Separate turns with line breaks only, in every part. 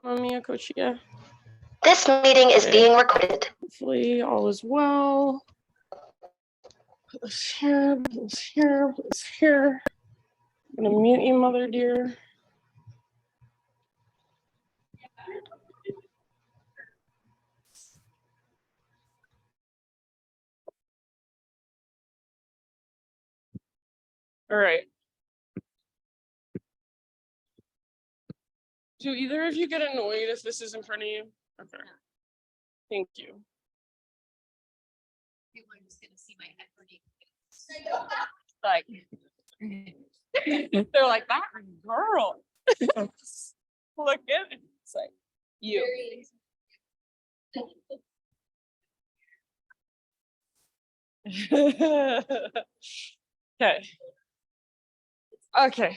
Mamma mia, Coachia.
This meeting is being recorded.
Hopefully all is well. Put this here, put this here, put this here. I'm gonna mute you, mother dear. All right. Do either of you get annoyed if this is in front of you? Okay. Thank you.
People are just gonna see my head for you.
Like, they're like, that girl. Look at it. It's like, you. Okay. Okay.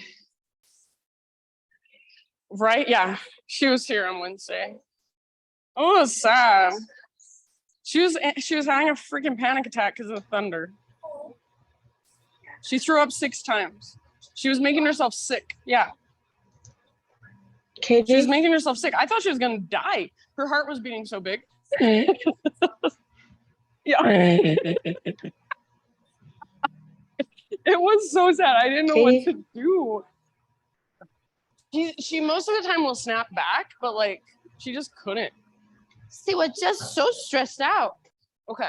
Right? Yeah. She was here on Wednesday. Oh, it was sad. She was having a freaking panic attack because of the thunder. She threw up 6 times. She was making herself sick. Yeah.
KJ?
She was making herself sick. I thought she was gonna die. Her heart was beating so big. Yeah. It was so sad. I didn't know what to do. She most of the time will snap back, but like she just couldn't. She was just so stressed out. Okay.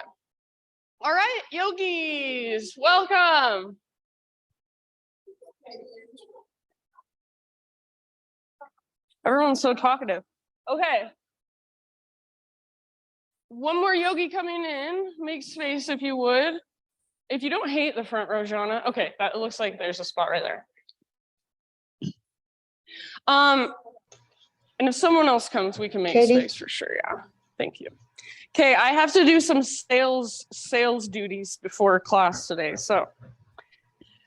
All right, yogis, welcome. Everyone's so talkative. Okay. One more yogi coming in. Make space if you would. If you don't hate the front row, Jana. Okay, that looks like there's a spot right there. And if someone else comes, we can make space for sure. Yeah. Thank you. Okay, I have to do some sales duties before class today. So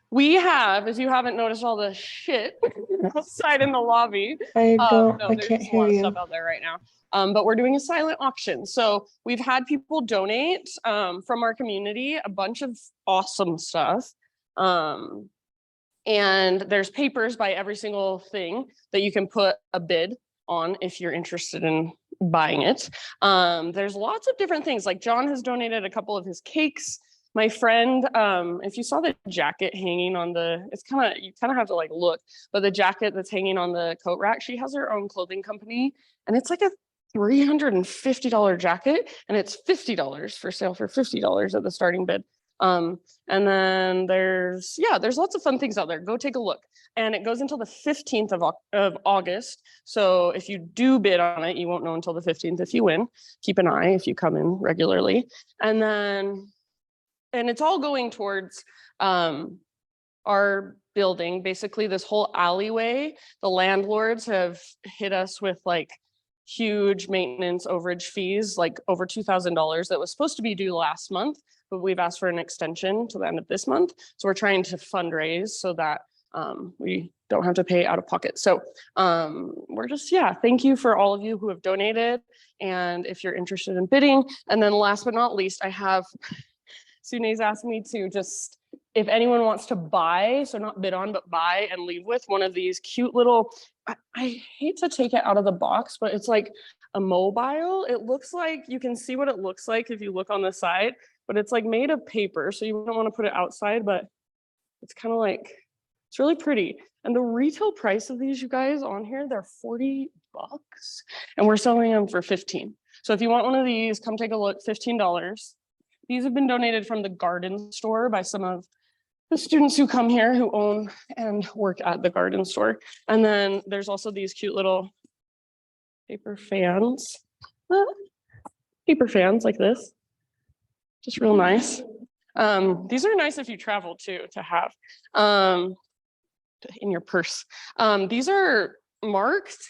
we have, if you haven't noticed, all the shit outside in the lobby.
I
there's
can't
just a
hear
lot of
you.
stuff out there right now. But we're doing a silent auction. So we've had people donate from our community a bunch of awesome stuff. And there's papers by every single thing that you can put a bid on if you're interested in buying it. There's lots of different things. Like John has donated a couple of his cakes. My friend, if you saw the jacket hanging on the, you kind of have to like look, but the jacket that's hanging on the coat rack, she has her own clothing company, and it's like a $350 jacket, and it's $50 for sale for $50 at the starting bid. And then there's lots of fun things out there. Go take a look. And it goes until the 15th of August. So if you do bid on it, you won't know until the 15th if you win. Keep an eye if you come in regularly. And it's all going towards our building. Basically, this whole alleyway, the landlords have hit us with like huge maintenance overage fees, like over $2,000 that was supposed to be due last month, but we've asked for an extension to the end of this month. So we're trying to fundraise so that we don't have to pay out of pocket. So we're just, thank you for all of you who have donated. And if you're interested in bidding, and then last but not least, I have, Sune's asked me to just, if anyone wants to buy, so not bid on, but buy and leave with one of these cute little, I hate to take it out of the box, but it's like a mobile. It looks like, you can see what it looks like if you look on the side, but it's like made of paper. So you don't want to put it outside, but it's kind of like, it's really pretty. And the retail price of these, you guys, on here, they're $40 and we're selling them for $15. So if you want one of these, come take a look, $15. These have been donated from the garden store by some of the students who come here who own and work at the garden store. And then there's also these cute little paper fans. Paper fans like this. Just real nice. These are nice if you travel too, to have in your purse. These are marked.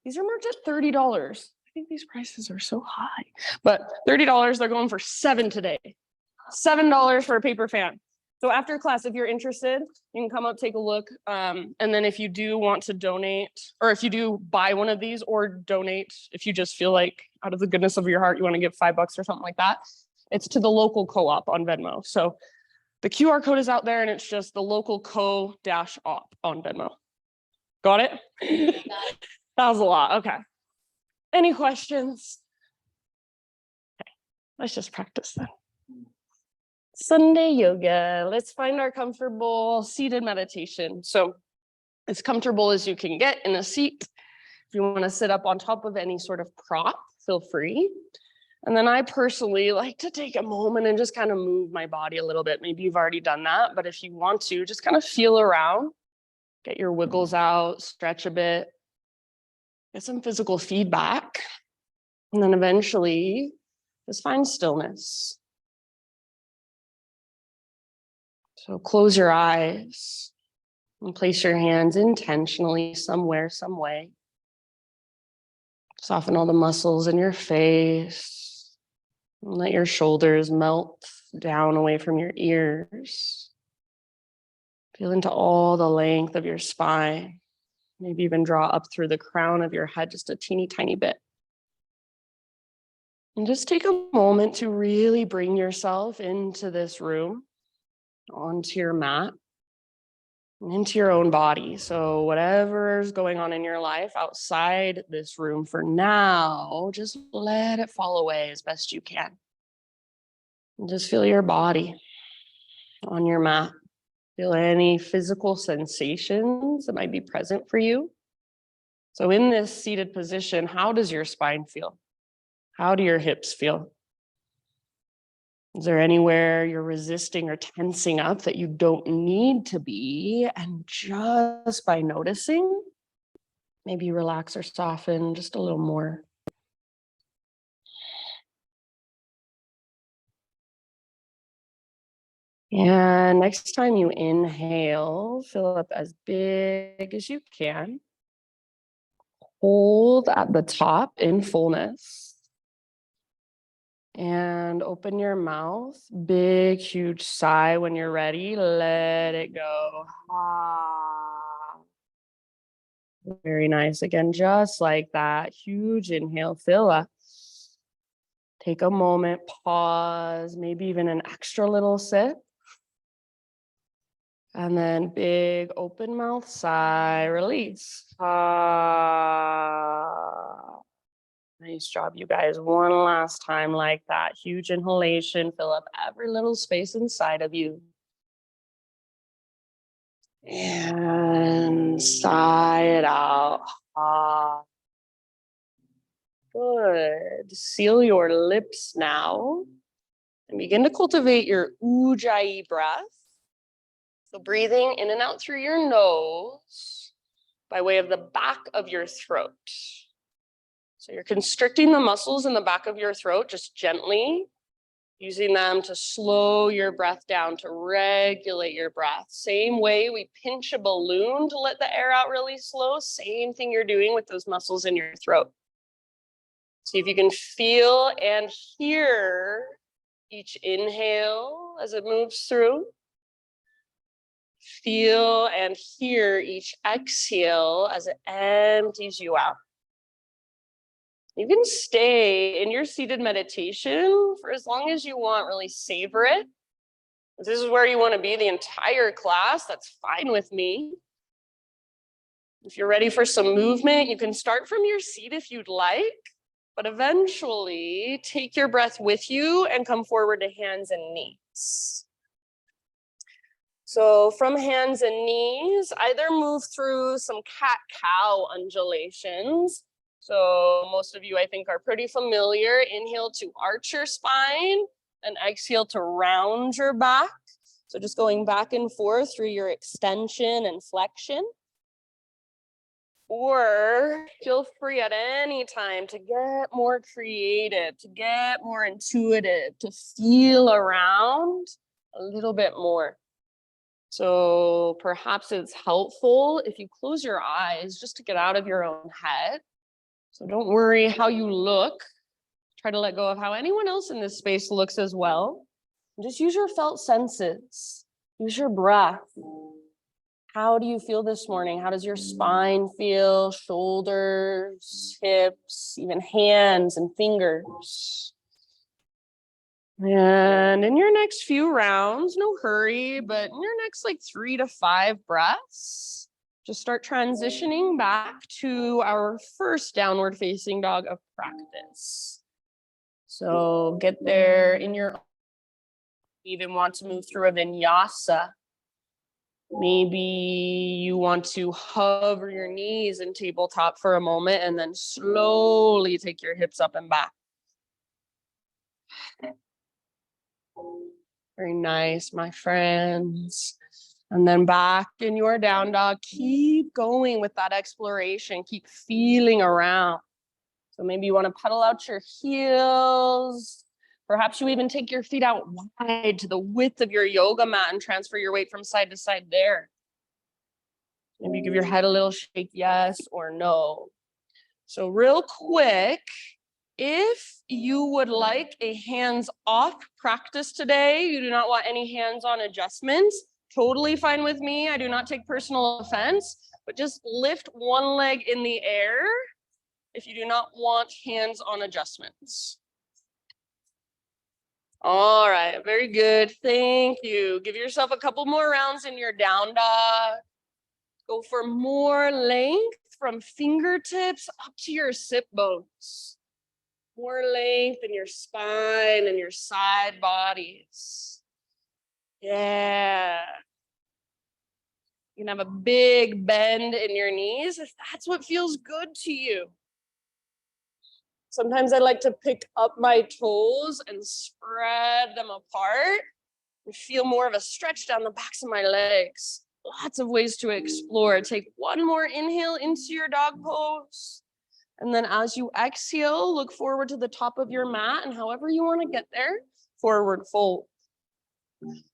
These are marked at $30. I think these prices are so high, but $30, they're going for $7 today. $7 for a paper fan. So after class, if you're interested, you can come up, take a look. And then if you do want to donate, or if you do buy one of these or donate, if you just feel like out of the goodness of your heart, you want to give $5 or something like that, it's to the local co-op on Venmo. So the QR code is out there and it's just the local co-op on Venmo. Got it? That was a lot. Okay. Any questions? Okay, let's just practice then. Sunday yoga. Let's find our comfortable seated meditation. So as comfortable as you can get in a seat. If you want to sit up on top of any sort of prop, feel free. And then I personally like to take a moment and just kind of move my body a little bit. Maybe you've already done that, but if you want to, just kind of feel around, get your wiggles out, stretch a bit, get some physical feedback. And then eventually just find stillness. So close your eyes and place your hands intentionally somewhere, some way. Soften all the muscles in your face. And let your shoulders melt down away from your ears. Feel into all the length of your spine. Maybe even draw up through the crown of your head just a teeny tiny bit. And just take a moment to really bring yourself into this room, onto your mat, and into your own body. So whatever's going on in your life outside this room for now, just let it fall away as best you can. And just feel your body on your mat. Feel any physical sensations that might be present for you. So in this seated position, how does your spine feel? How do your hips feel? Is there anywhere you're resisting or tensing up that you don't need to be? And just by noticing, maybe relax or soften just a little more. And next time you inhale, fill up as big as you can. Hold at the top in fullness. And open your mouth. Big, huge sigh when you're ready. Let it go. Ah. Very nice. Again, just like that. Huge inhale. Fill up. Take a moment. Pause. Maybe even an extra little sip. And then big open mouth sigh. Release. Ah. Nice job, you guys. One last time like that. Huge inhalation. Fill up every little space inside of you. And sigh it out. Ah. Good. Seal your lips now. And begin to cultivate your ujjayi breath. So breathing in and out through your nose by way of the back of your throat. So you're constricting the muscles in the back of your throat, just gently, using them to slow your breath down, to regulate your breath. Same way we pinch a balloon to let the air out really slow, same thing you're doing with those muscles in your throat. See if you can feel and hear each inhale as it moves through. Feel and hear each exhale as it empties you out. You can stay in your seated meditation for as long as you want, really savor it. If this is where you want to be the entire class, that's fine with me. If you're ready for some movement, you can start from your seat if you'd like, but eventually take your breath with you and come forward to hands and knees. So from hands and knees, either move through some cat-cow undulations. So most of you, I think, are pretty familiar. Inhale to arch your spine and exhale to round your back. So just going back and forth through your extension and flexion. Or feel free at any time to get more creative, to get more intuitive, to feel around a little bit more. So perhaps it's helpful if you close your eyes just to get out of your own head. So don't worry how you look. Try to let go of how anyone else in this space looks as well. And just use your felt senses. Use your breath. How do you feel this morning? How does your spine feel? Shoulders, hips, even hands and fingers. And in your next few rounds, no hurry, but in your next like 3 to 5 breaths, just start transitioning back to our first downward facing dog of practice. So get there in your, even want to move through a vinyasa. Maybe you want to hover your knees in tabletop for a moment and then slowly take your hips up and back. Very nice, my friends. And then back in your down dog, keep going with that exploration, keep feeling around. So maybe you want to pedal out your heels. Perhaps you even take your feet out wide to the width of your yoga mat and transfer your weight from side to side there. Maybe give your head a little shake, yes or no. So real quick, if you would like a hands-off practice today, you do not want any hands-on adjustments, totally fine with me. I do not take personal offense, but just lift one leg in the air if you do not want hands-on adjustments. All right, very good. Thank you. Give yourself a couple more rounds in your down dog. Go for more length from fingertips up to your sit bones. More length in your spine and your side bodies. Yeah. You can have a big bend in your knees if that's what feels good to you. Sometimes I like to pick up my toes and spread them apart and feel more of a stretch down the backs of my legs. Lots of ways to explore. Take one more inhale into your dog pose. And then as you exhale, look forward to the top of your mat, and however you want to get there, forward fold.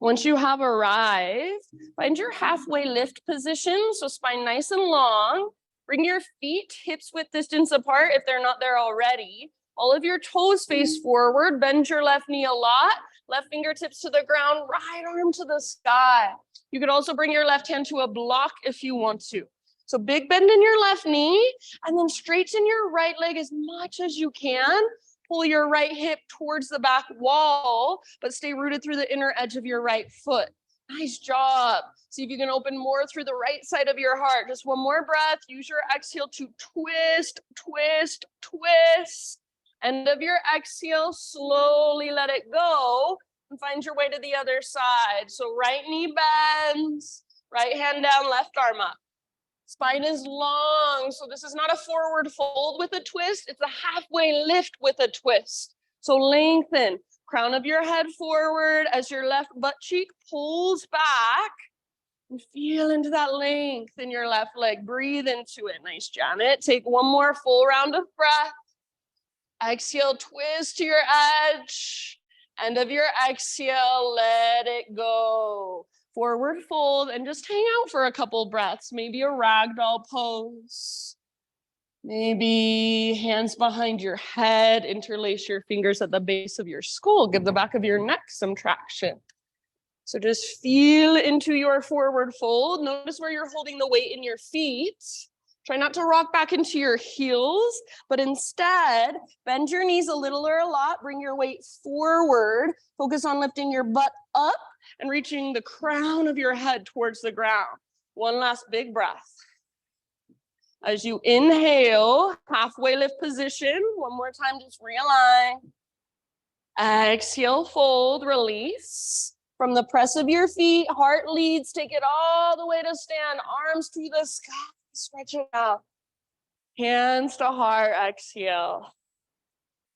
Once you have arrived, find your halfway lift position, so spine nice and long. Bring your feet hips width distance apart if they're not there already. All of your toes face forward. Bend your left knee a lot. Left fingertips to the ground, right arm to the sky. You could also bring your left hand to a block if you want to. So big bend in your left knee, and then straighten your right leg as much as you can. Pull your right hip towards the back wall, but stay rooted through the inner edge of your right foot. Nice job. See if you can open more through the right side of your heart. Just one more breath. Use your exhale to twist, twist, twist. End of your exhale, slowly let it go and find your way to the other side. So right knee bends, right hand down, left arm up. Spine is long, so this is not a forward fold with a twist. It's a halfway lift with a twist. So lengthen, crown of your head forward as your left butt cheek pulls back. And feel into that length in your left leg. Breathe into it. Nice, Janet. Take one more full round of breath. Exhale, twist to your edge. End of your exhale, let it go. Forward fold and just hang out for a couple breaths. Maybe a ragdoll pose. Maybe hands behind your head, interlace your fingers at the base of your skull. Give the back of your neck some traction. So just feel into your forward fold. Notice where you're holding the weight in your feet. Try not to rock back into your heels, but instead bend your knees a little or a lot. Bring your weight forward. Focus on lifting your butt up and reaching the crown of your head towards the ground. One last big breath. As you inhale, halfway lift position. One more time, just realign. Exhale, fold, release. From the press of your feet, heart leads, take it all the way to stand. Arms to the sky, stretch it out. Hands to heart, exhale.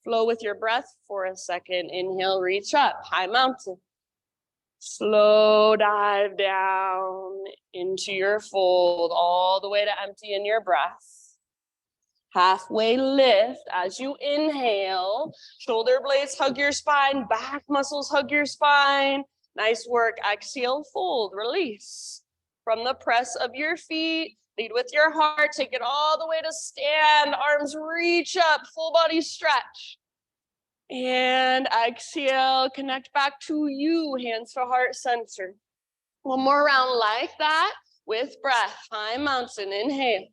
Flow with your breath for a second. Inhale, reach up, high mountain. Slow dive down into your fold, all the way to empty in your breath. Halfway lift as you inhale. Shoulder blades hug your spine, back muscles hug your spine. Nice work. Exhale, fold, release. From the press of your feet, lead with your heart. Take it all the way to stand. Arms reach up, full body stretch. And exhale, connect back to you, hands to heart center. One more round like that with breath. High mountain, inhale.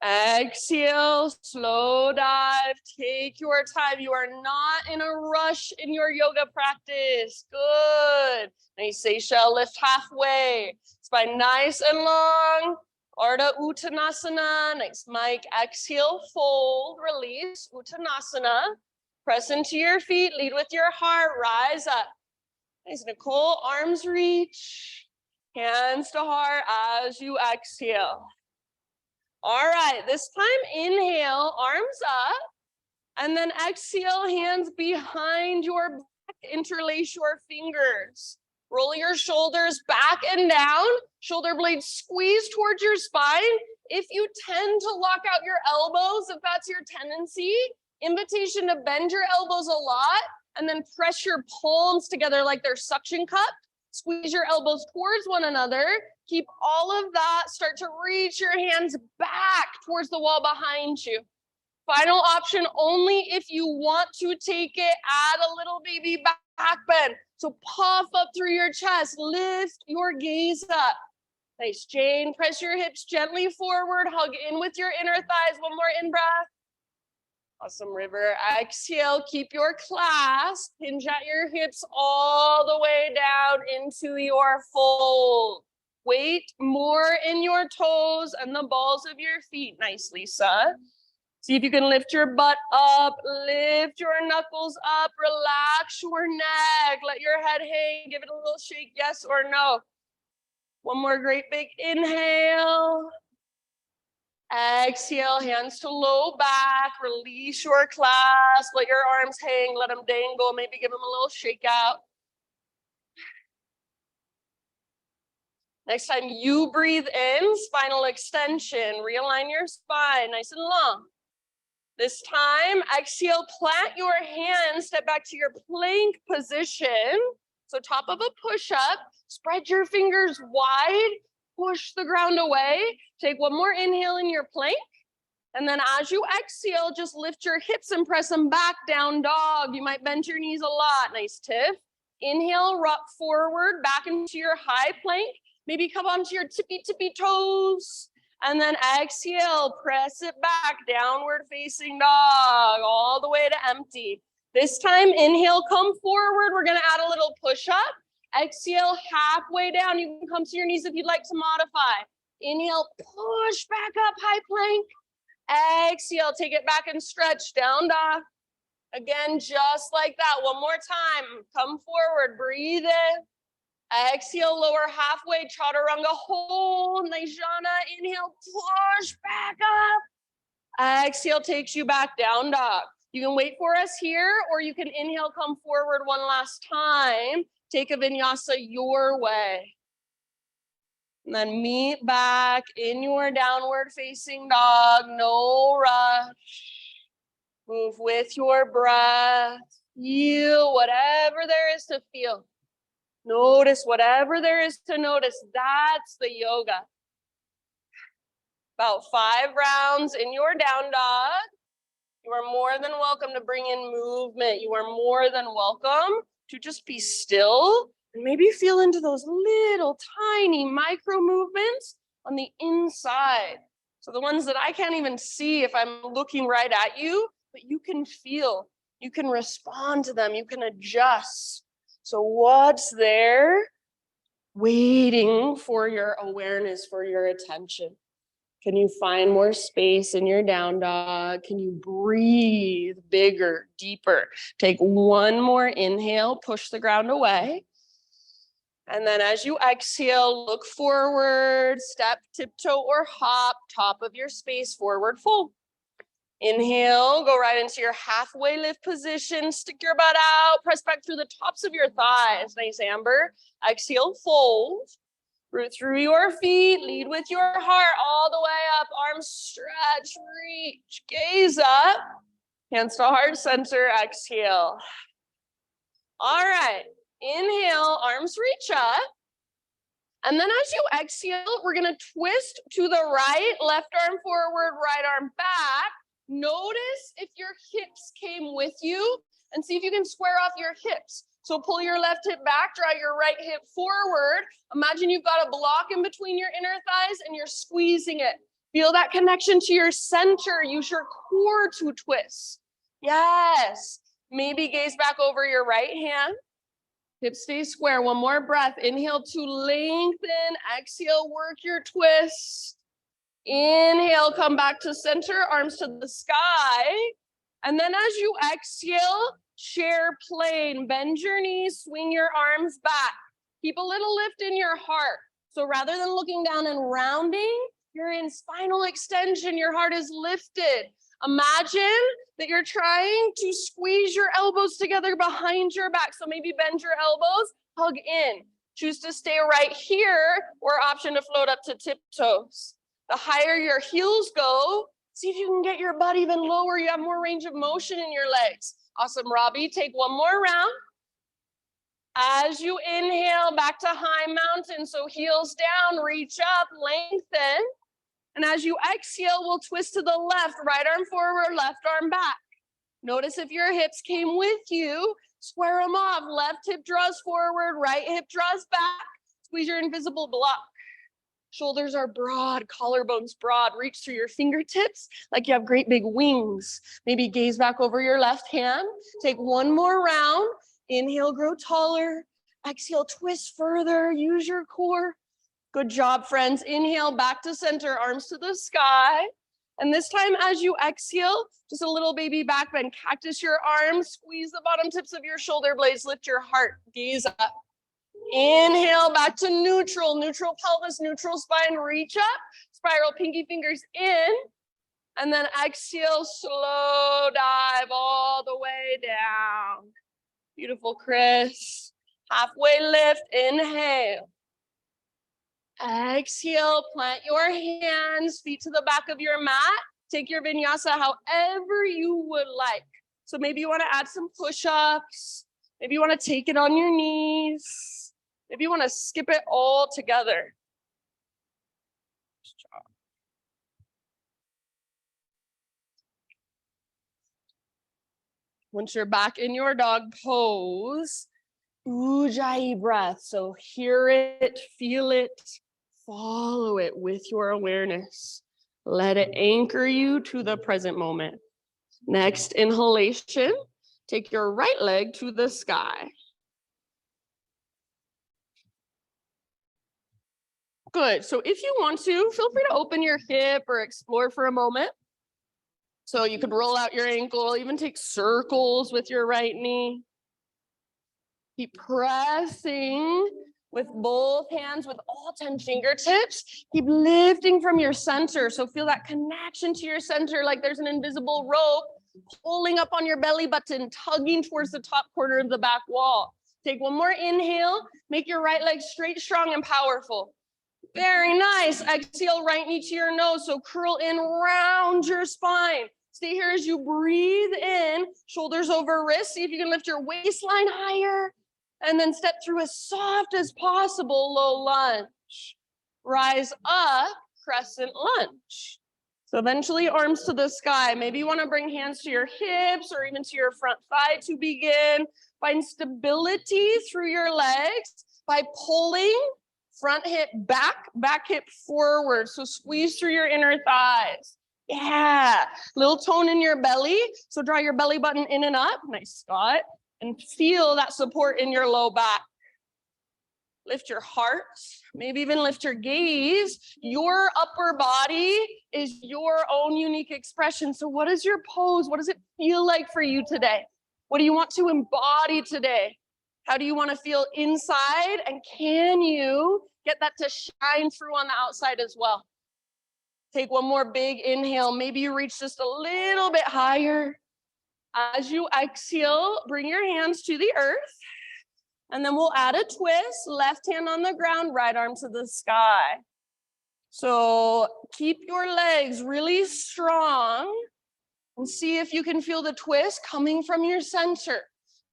Exhale, slow dive, take your time. You are not in a rush in your yoga practice. Good. Nice Seychelles, lift halfway. Spine nice and long. Ardha Uttanasana. Nice, Mike. Exhale, fold, release. Uttanasana. Press into your feet. Lead with your heart. Rise up. Nice, Nicole. Arms reach. Hands to heart as you exhale. All right, this time inhale, arms up. And then exhale, hands behind your back. Interlace your fingers. Roll your shoulders back and down. Shoulder blades squeeze towards your spine. If you tend to lock out your elbows, if that's your tendency, invitation to bend your elbows a lot and then press your palms together like they're suction cups. Squeeze your elbows towards one another. Keep all of that. Start to reach your hands back towards the wall behind you. Final option only if you want to take it, add a little baby back bend. So puff up through your chest, lift your gaze up. Nice, Jane. Press your hips gently forward, hug in with your inner thighs. One more in-breath. Awesome, River. Exhale, keep your clasp. Hinge at your hips all the way down into your fold. Weight more in your toes and the balls of your feet. Nice, Lisa. See if you can lift your butt up, lift your knuckles up, relax your neck, let your head hang, give it a little shake, yes or no. One more great big inhale. Exhale, hands to low back, release your clasp, let your arms hang, let them dangle, maybe give them a little shake out. Next time you breathe in, spinal extension, realign your spine, nice and long. This time, exhale, plant your hands, step back to your plank position. So top of a push-up, spread your fingers wide, push the ground away. Take one more inhale in your plank. And then as you exhale, just lift your hips and press them back, down dog. You might bend your knees a lot. Nice, Tiff. Inhale, rock forward, back into your high plank. Maybe come onto your tippy toes. And then exhale, press it back, downward facing dog, all the way to empty. This time, inhale, come forward. We're gonna add a little push up. Exhale, halfway down. You can come to your knees if you'd like to modify. Inhale, push back up, high plank. Exhale, take it back and stretch, down dog. Again, just like that, one more time. Come forward, breathe in. Exhale, lower halfway, chaturanga, hold, nice jhana. Inhale, push back up. Exhale takes you back, down dog. You can wait for us here, or you can inhale, come forward one last time. Take a vinyasa your way. And then meet back in your downward facing dog, no rush. Move with your breath. Feel whatever there is to feel. Notice whatever there is to notice. That's the yoga. About 5 rounds in your down dog. You are more than welcome to bring in movement. You are more than welcome to just be still and maybe feel into those little tiny micro movements on the inside. So the ones that I can't even see if I'm looking right at you, but you can feel, you can respond to them, you can adjust. So what's there waiting for your awareness, for your attention? Can you find more space in your down dog? Can you breathe bigger, deeper? Take one more inhale, push the ground away. And then as you exhale, look forward, step, tiptoe, or hop, top of your space, forward fold. Inhale, go right into your halfway lift position. Stick your butt out, press back through the tops of your thighs. Nice, Amber. Exhale, fold. Root through your feet, lead with your heart all the way up. Arms stretch, reach, gaze up. Hands to heart center, exhale. All right, inhale, arms reach up. And then as you exhale, we're gonna twist to the right, left arm forward, right arm back. Notice if your hips came with you and see if you can square off your hips. So pull your left hip back, draw your right hip forward. Imagine you've got a block in between your inner thighs and you're squeezing it. Feel that connection to your center. Use your core to twist. Yes. Maybe gaze back over your right hand. Hips stay square. One more breath. Inhale to lengthen. Exhale, work your twist. Inhale, come back to center, arms to the sky. And then as you exhale, chair plane, bend your knees, swing your arms back. Keep a little lift in your heart. So rather than looking down and rounding, you're in spinal extension, your heart is lifted. Imagine that you're trying to squeeze your elbows together behind your back. So maybe bend your elbows, hug in. Choose to stay right here or option to float up to tiptoes. The higher your heels go, see if you can get your butt even lower. You have more range of motion in your legs. Awesome, Robbie. Take one more round. As you inhale, back to high mountain. So heels down, reach up, lengthen. And as you exhale, we'll twist to the left, right arm forward, left arm back. Notice if your hips came with you, square them off. Left hip draws forward, right hip draws back. Squeeze your invisible block. Shoulders are broad, collarbones broad. Reach through your fingertips like you have great big wings. Maybe gaze back over your left hand. Take one more round. Inhale, grow taller. Exhale, twist further. Use your core. Good job, friends. Inhale, back to center, arms to the sky. And this time, as you exhale, just a little baby back bend. Cactus your arms, squeeze the bottom tips of your shoulder blades, lift your heart, gaze up. Inhale, back to neutral, neutral pelvis, neutral spine, reach up, spiral pinky fingers in. And then exhale, slow dive all the way down. Beautiful, Chris. Halfway lift, inhale. Exhale, plant your hands, feet to the back of your mat. Take your vinyasa however you would like. So maybe you want to add some push-ups. Maybe you want to take it on your knees. Maybe you want to skip it all together. Once you're back in your dog pose, Ujjayi breath. So hear it, feel it, follow it with your awareness. Let it anchor you to the present moment. Next inhalation, take your right leg to the sky. Good. So if you want to, feel free to open your hip or explore for a moment. So you could roll out your ankle, even take circles with your right knee. Keep pressing with both hands with all 10 fingertips. Keep lifting from your center. So feel that connection to your center like there's an invisible rope pulling up on your belly button, tugging towards the top corner of the back wall. Take one more inhale. Make your right leg straight, strong, and powerful. Very nice. Exhale, right knee to your nose. So curl in, round your spine. Stay here as you breathe in, shoulders over wrists. See if you can lift your waistline higher. And then step through as soft as possible, low lunge. Rise up, crescent lunge. So eventually arms to the sky. Maybe you want to bring hands to your hips or even to your front thigh to begin. Find stability through your legs by pulling front hip back, back hip forward. So squeeze through your inner thighs. Yeah, little tone in your belly. So draw your belly button in and up. Nice, Scott. And feel that support in your low back. Lift your heart, maybe even lift your gaze. Your upper body is your own unique expression. So what is your pose? What does it feel like for you today? What do you want to embody today? How do you want to feel inside? And can you get that to shine through on the outside as well? Take one more big inhale. Maybe you reach just a little bit higher. As you exhale, bring your hands to the earth. And then we'll add a twist. Left hand on the ground, right arm to the sky. So keep your legs really strong. And see if you can feel the twist coming from your center.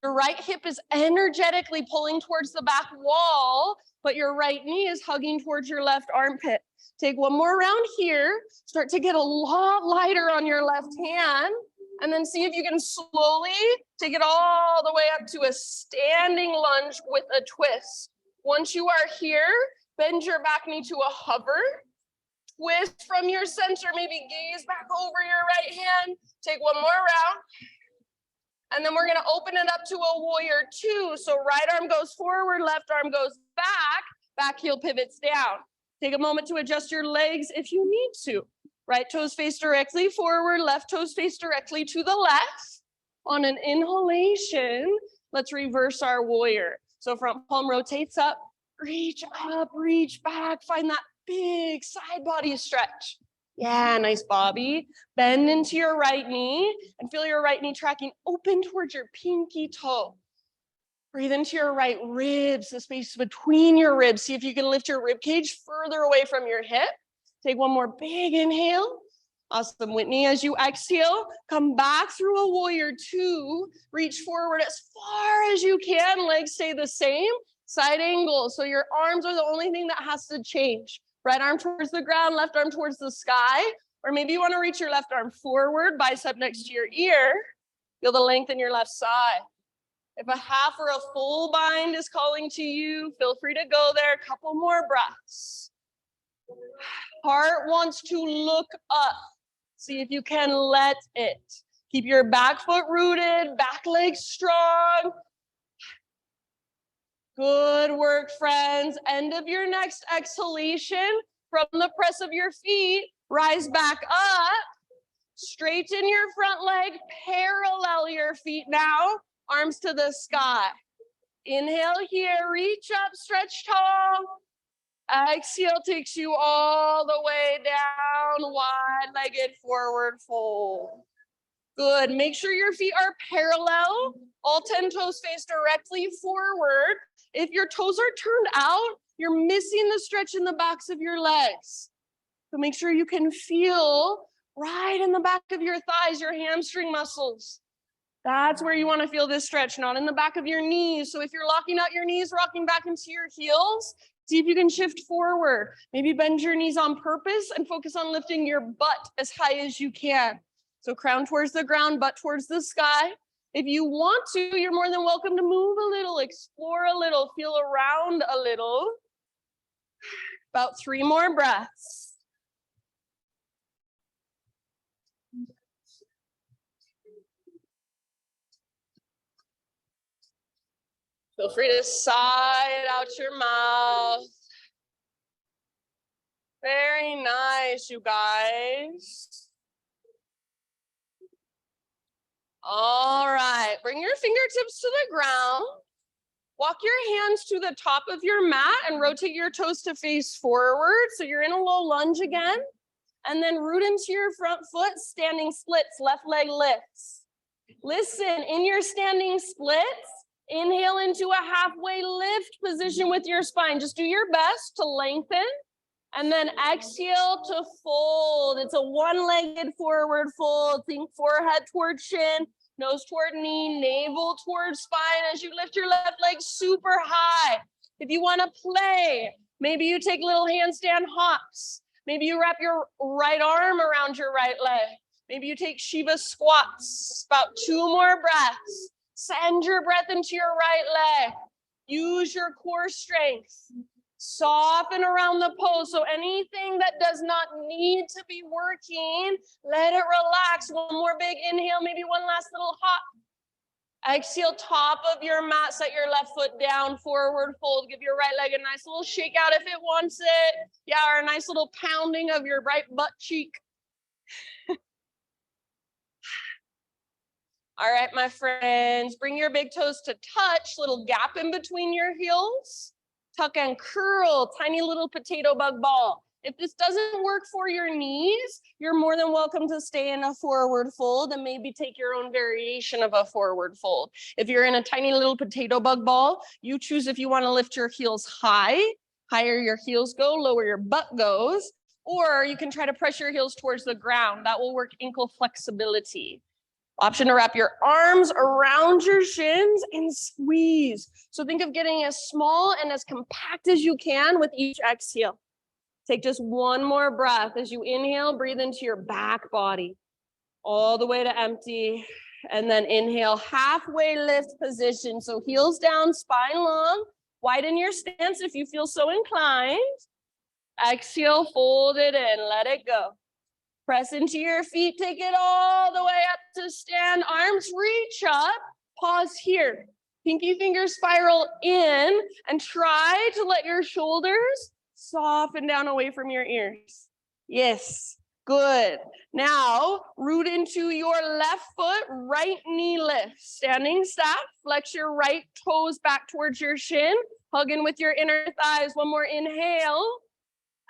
Your right hip is energetically pulling towards the back wall, but your right knee is hugging towards your left armpit. Take one more round here. Start to get a lot lighter on your left hand. And then see if you can slowly take it all the way up to a standing lunge with a twist. Once you are here, bend your back knee to a hover. Twist from your center, maybe gaze back over your right hand. Take one more round. And then we're gonna open it up to a warrior two. So right arm goes forward, left arm goes back, back heel pivots down. Take a moment to adjust your legs if you need to. Right toes face directly forward, left toes face directly to the left. On an inhalation, let's reverse our warrior. So front palm rotates up, reach back, find that big side body stretch. Yeah, nice, Bobby. Bend into your right knee and feel your right knee tracking open towards your pinky toe. Breathe into your right ribs, the space between your ribs. See if you can lift your rib cage further away from your hip. Take one more big inhale. Awesome, Whitney. As you exhale, come back through a warrior two. Reach forward as far as you can. Legs stay the same. Side angle. So your arms are the only thing that has to change. Right arm towards the ground, left arm towards the sky. Or maybe you want to reach your left arm forward, bicep next to your ear. Feel the length in your left side. If a half or a full bind is calling to you, feel free to go there. A couple more breaths. Heart wants to look up. See if you can let it. Keep your back foot rooted, back leg strong. Good work, friends. End of your next exhalation. From the press of your feet, rise back up. Straighten your front leg, parallel your feet now. Arms to the sky. Inhale here, reach up, stretch tall. Exhale takes you all the way down, wide-legged forward fold. Good, make sure your feet are parallel. All 10 toes face directly forward. If your toes are turned out, you're missing the stretch in the backs of your legs. So make sure you can feel right in the back of your thighs, your hamstring muscles. That's where you want to feel this stretch, not in the back of your knees. So if you're locking out your knees, rocking back into your heels, see if you can shift forward. Maybe bend your knees on purpose and focus on lifting your butt as high as you can. So crown towards the ground, butt towards the sky. If you want to, you're more than welcome to move a little, explore a little, feel around a little. About 3 more breaths. Feel free to sigh out your mouth. Very nice, you guys. All right, bring your fingertips to the ground. Walk your hands to the top of your mat and rotate your toes to face forward. So you're in a low lunge again. And then root into your front foot, standing splits, left leg lifts. Listen, in your standing splits, inhale into a halfway lift position with your spine. Just do your best to lengthen. And then exhale to fold. It's a one-legged forward fold. Think forehead toward chin, nose toward knee, navel toward spine as you lift your left leg super high. If you want to play, maybe you take little handstand hops. Maybe you wrap your right arm around your right leg. Maybe you take Shiva squats. About 2 more breaths. Send your breath into your right leg. Use your core strength. Soften around the pose. So anything that does not need to be working, let it relax. One more big inhale, maybe one last little hop. Exhale, top of your mat, set your left foot down, forward fold. Give your right leg a nice little shake out if it wants it. Yeah, or a nice little pounding of your right butt cheek. All right, my friends, bring your big toes to touch, little gap in between your heels. Tuck and curl, tiny little potato bug ball. If this doesn't work for your knees, you're more than welcome to stay in a forward fold and maybe take your own variation of a forward fold. If you're in a tiny little potato bug ball, you choose if you want to lift your heels high, higher your heels go, lower your butt goes, or you can try to press your heels towards the ground. That will work ankle flexibility. Option to wrap your arms around your shins and squeeze. So think of getting as small and as compact as you can with each exhale. Take just one more breath. As you inhale, breathe into your back body all the way to empty. And then inhale, halfway lift position. So heels down, spine long. Widen your stance if you feel so inclined. Exhale, fold it in, let it go. Press into your feet, take it all the way up to stand. Arms reach up, pause here. Pinky fingers spiral in and try to let your shoulders Soften down away from your ears. Yes, good. Now, root into your left foot, right knee lift. Standing staff, flex your right toes back towards your shin. Hug in with your inner thighs. One more inhale.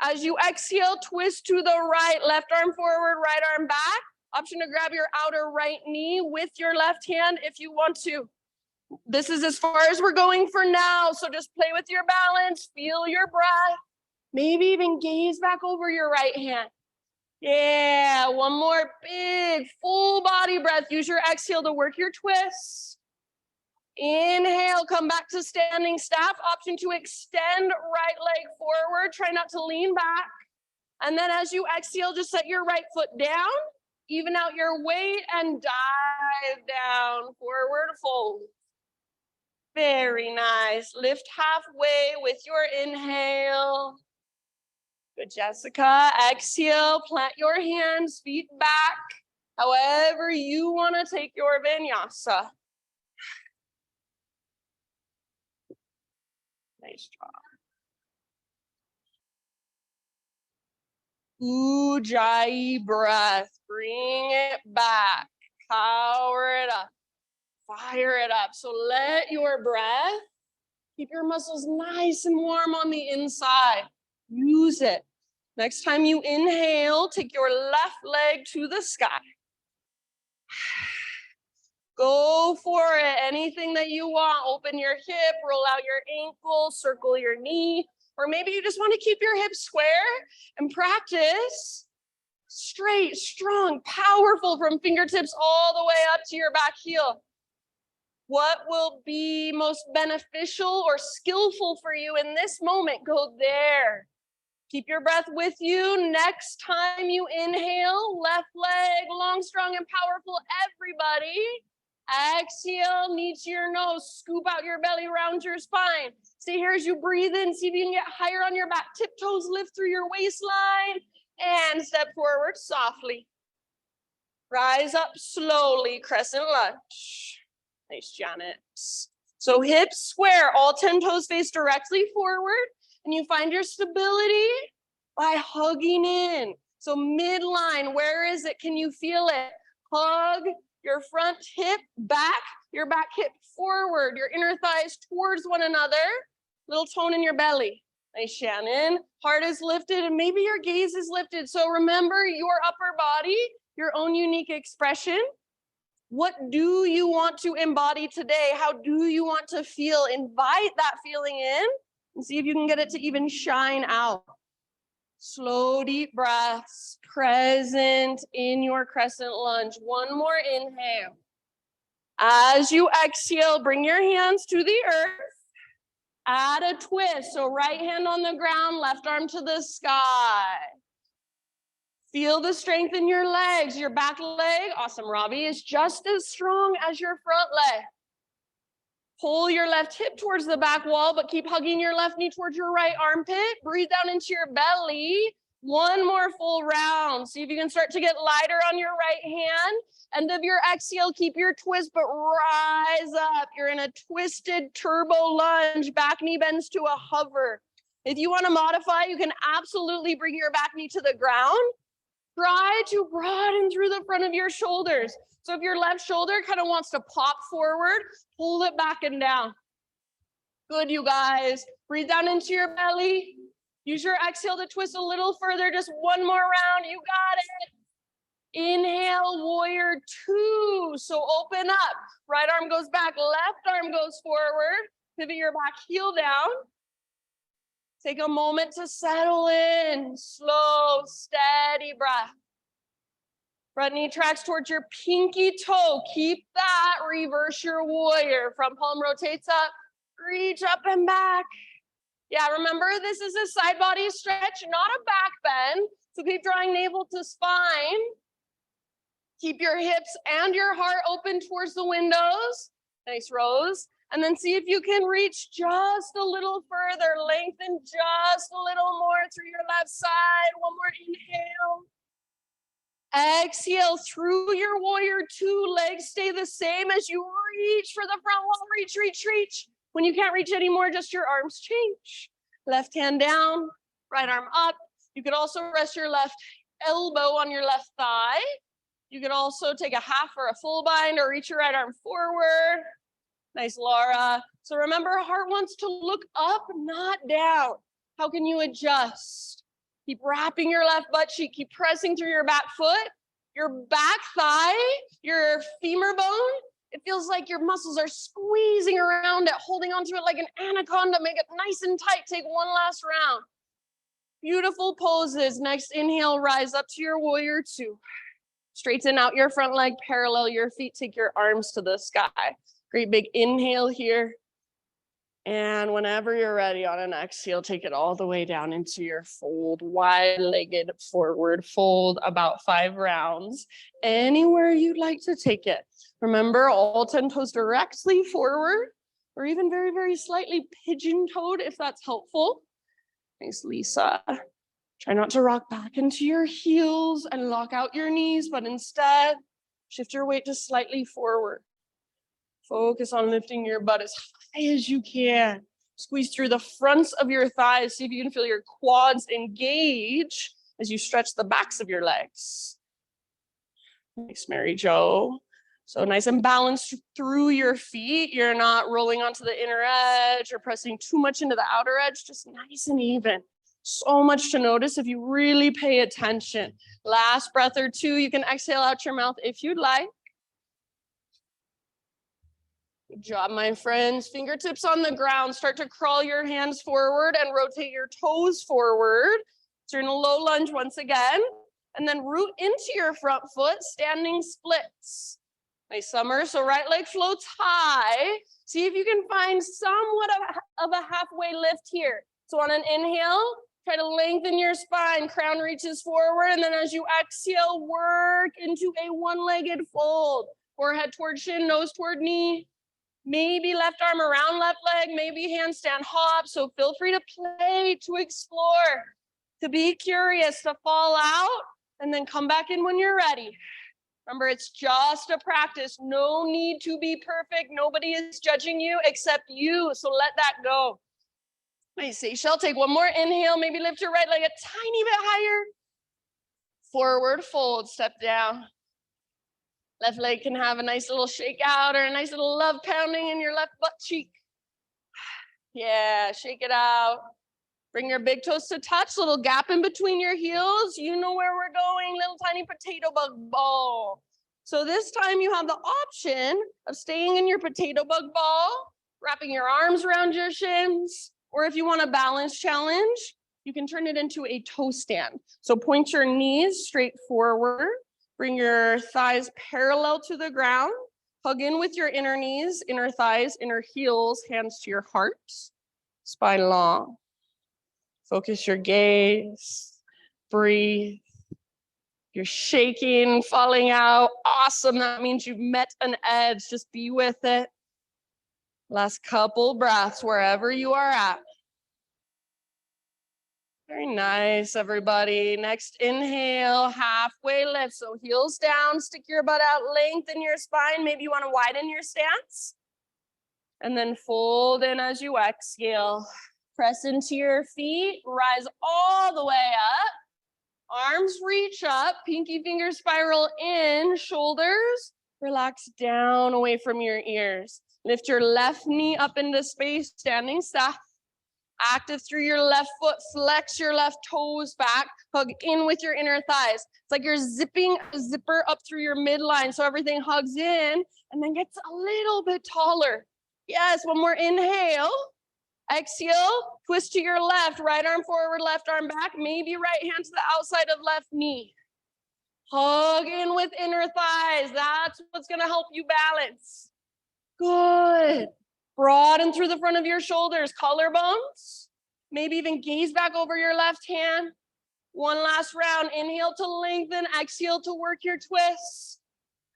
As you exhale, twist to the right. Left arm forward, right arm back. Option to grab your outer right knee with your left hand if you want to. This is as far as we're going for now. So just play with your balance, feel your breath. Maybe even gaze back over your right hand. Yeah, one more big full body breath. Use your exhale to work your twists. Inhale, come back to standing staff. Option to extend right leg forward. Try not to lean back. And then as you exhale, just set your right foot down. Even out your weight and dive down, forward fold. Very nice. Lift halfway with your inhale. Good, Jessica. Exhale, plant your hands, feet back. However you want to take your vinyasa. Nice job. Ujjayi breath. Bring it back. Power it up. Fire it up. So let your breath keep your muscles nice and warm on the inside. Use it. Next time you inhale, take your left leg to the sky. Go for it. Anything that you want. Open your hip, roll out your ankle, circle your knee. Or maybe you just want to keep your hips square and practice straight, strong, powerful from fingertips all the way up to your back heel. What will be most beneficial or skillful for you in this moment? Go there. Keep your breath with you. Next time you inhale, left leg, long, strong, and powerful, everybody. Exhale, knee to your nose, scoop out your belly, round your spine. Stay here as you breathe in, see if you can get higher on your back. Tiptoes lift through your waistline and step forward softly. Rise up slowly, crescent lunge. Nice, Janet. So hips square, all 10 toes face directly forward, and you find your stability by hugging in. So midline, where is it? Can you feel it? Hug your front hip back, your back hip forward, your inner thighs towards one another. Little tone in your belly. Nice, Shannon. Heart is lifted, and maybe your gaze is lifted. So remember your upper body, your own unique expression. What do you want to embody today? How do you want to feel? Invite that feeling in and see if you can get it to even shine out. Slow, deep breaths, present in your crescent lunge. One more inhale. As you exhale, bring your hands to the earth. Add a twist. So right hand on the ground, left arm to the sky. Feel the strength in your legs. Your back leg, awesome, Robbie, is just as strong as your front leg. Pull your left hip towards the back wall, but keep hugging your left knee towards your right armpit. Breathe down into your belly. One more full round. See if you can start to get lighter on your right hand. End of your exhale, keep your twist, but rise up. You're in a twisted turbo lunge. Back knee bends to a hover. If you want to modify, you can absolutely bring your back knee to the ground. Try to broaden through the front of your shoulders. So if your left shoulder kind of wants to pop forward, pull it back and down. Good, you guys. Breathe down into your belly. Use your exhale to twist a little further. Just one more round. You got it. Inhale, warrior two. So open up. Right arm goes back, left arm goes forward. Pivot your back heel down. Take a moment to settle in. Slow, steady breath. Front knee tracks towards your pinky toe. Keep that. Reverse your warrior. Front palm rotates up. Reach up and back. Yeah, remember, this is a side body stretch, not a back bend. So keep drawing navel to spine. Keep your hips and your heart open towards the windows. Nice, Rose. And then see if you can reach just a little further. Lengthen just a little more through your left side. One more inhale. Exhale through your warrior two. Legs stay the same as you reach for the front wall. Reach, reach, reach. When you can't reach anymore, just your arms change. Left hand down. right arm up. You could also rest your left elbow on your left thigh. You could also take a half or a full bind or reach your right arm forward. Nice, Laura. So remember, heart wants to look up, not down. How can you adjust? Keep wrapping your left butt cheek. Keep pressing through your back foot, your back thigh, your femur bone. It feels like your muscles are squeezing around it, holding onto it like an anaconda. Make it nice and tight. Take one last round. Beautiful poses. Next inhale, rise up to your warrior two. Straighten out your front leg, parallel your feet. Take your arms to the sky. Great big inhale here. And whenever you're ready on an exhale, take it all the way down into your fold, wide-legged forward fold, about 5 rounds. Anywhere you'd like to take it. Remember, all 10 toes directly forward, or even very, very slightly pigeon-toed if that's helpful. Nice, Lisa. Try not to rock back into your heels and lock out your knees, but instead, shift your weight just slightly forward. Focus on lifting your butt as high as you can. Squeeze through the fronts of your thighs. See if you can feel your quads engage as you stretch the backs of your legs. Nice, Mary Jo. So nice and balanced through your feet. You're not rolling onto the inner edge or pressing too much into the outer edge, just nice and even. So much to notice if you really pay attention. Last breath or two, you can exhale out your mouth if you'd like. Good job, my friends. Fingertips on the ground. Start to crawl your hands forward and rotate your toes forward. Turn a low lunge once again. And then root into your front foot, standing splits. Nice, Summer. So right leg floats high. See if you can find somewhat of a halfway lift here. So on an inhale, try to lengthen your spine. Crown reaches forward. And then as you exhale, work into a one-legged fold. Forehead toward shin, nose toward knee. Maybe left arm around left leg, maybe handstand hop. So feel free to play, to explore, to be curious, to fall out, and then come back in when you're ready. Remember, it's just a practice. No need to be perfect. Nobody is judging you except you. So let that go. Nice, Seychelle. Take one more inhale. Maybe lift your right leg a tiny bit higher. Forward fold, step down. Left leg can have a nice little shake out or a nice little love pounding in your left butt cheek. Yeah, shake it out. Bring your big toes to touch, little gap in between your heels. You know where we're going, little tiny potato bug ball. So this time you have the option of staying in your potato bug ball, wrapping your arms around your shins, or if you want a balance challenge, you can turn it into a toe stand. So point your knees straight forward. Bring your thighs parallel to the ground. Hug in with your inner knees, inner thighs, inner heels, hands to your heart. Spine long. Focus your gaze. Breathe. You're shaking, falling out. Awesome. That means you've met an edge. Just be with it. Last couple breaths wherever you are at. Very nice, everybody. Next inhale, halfway lift. So heels down, stick your butt out, lengthen your spine. Maybe you want to widen your stance. And then fold in as you exhale. Press into your feet, rise all the way up. Arms reach up, pinky fingers spiral in, shoulders relax down away from your ears. Lift your left knee up into space, standing staff. Active through your left foot, flex your left toes back, hug in with your inner thighs. It's like you're zipping a zipper up through your midline so everything hugs in and then gets a little bit taller. Yes, one more inhale. Exhale, twist to your left, right arm forward, left arm back, maybe right hand to the outside of left knee. Hug in with inner thighs. That's what's gonna help you balance. Good. Broaden through the front of your shoulders, collarbones. Maybe even gaze back over your left hand. One last round. Inhale to lengthen, exhale to work your twists.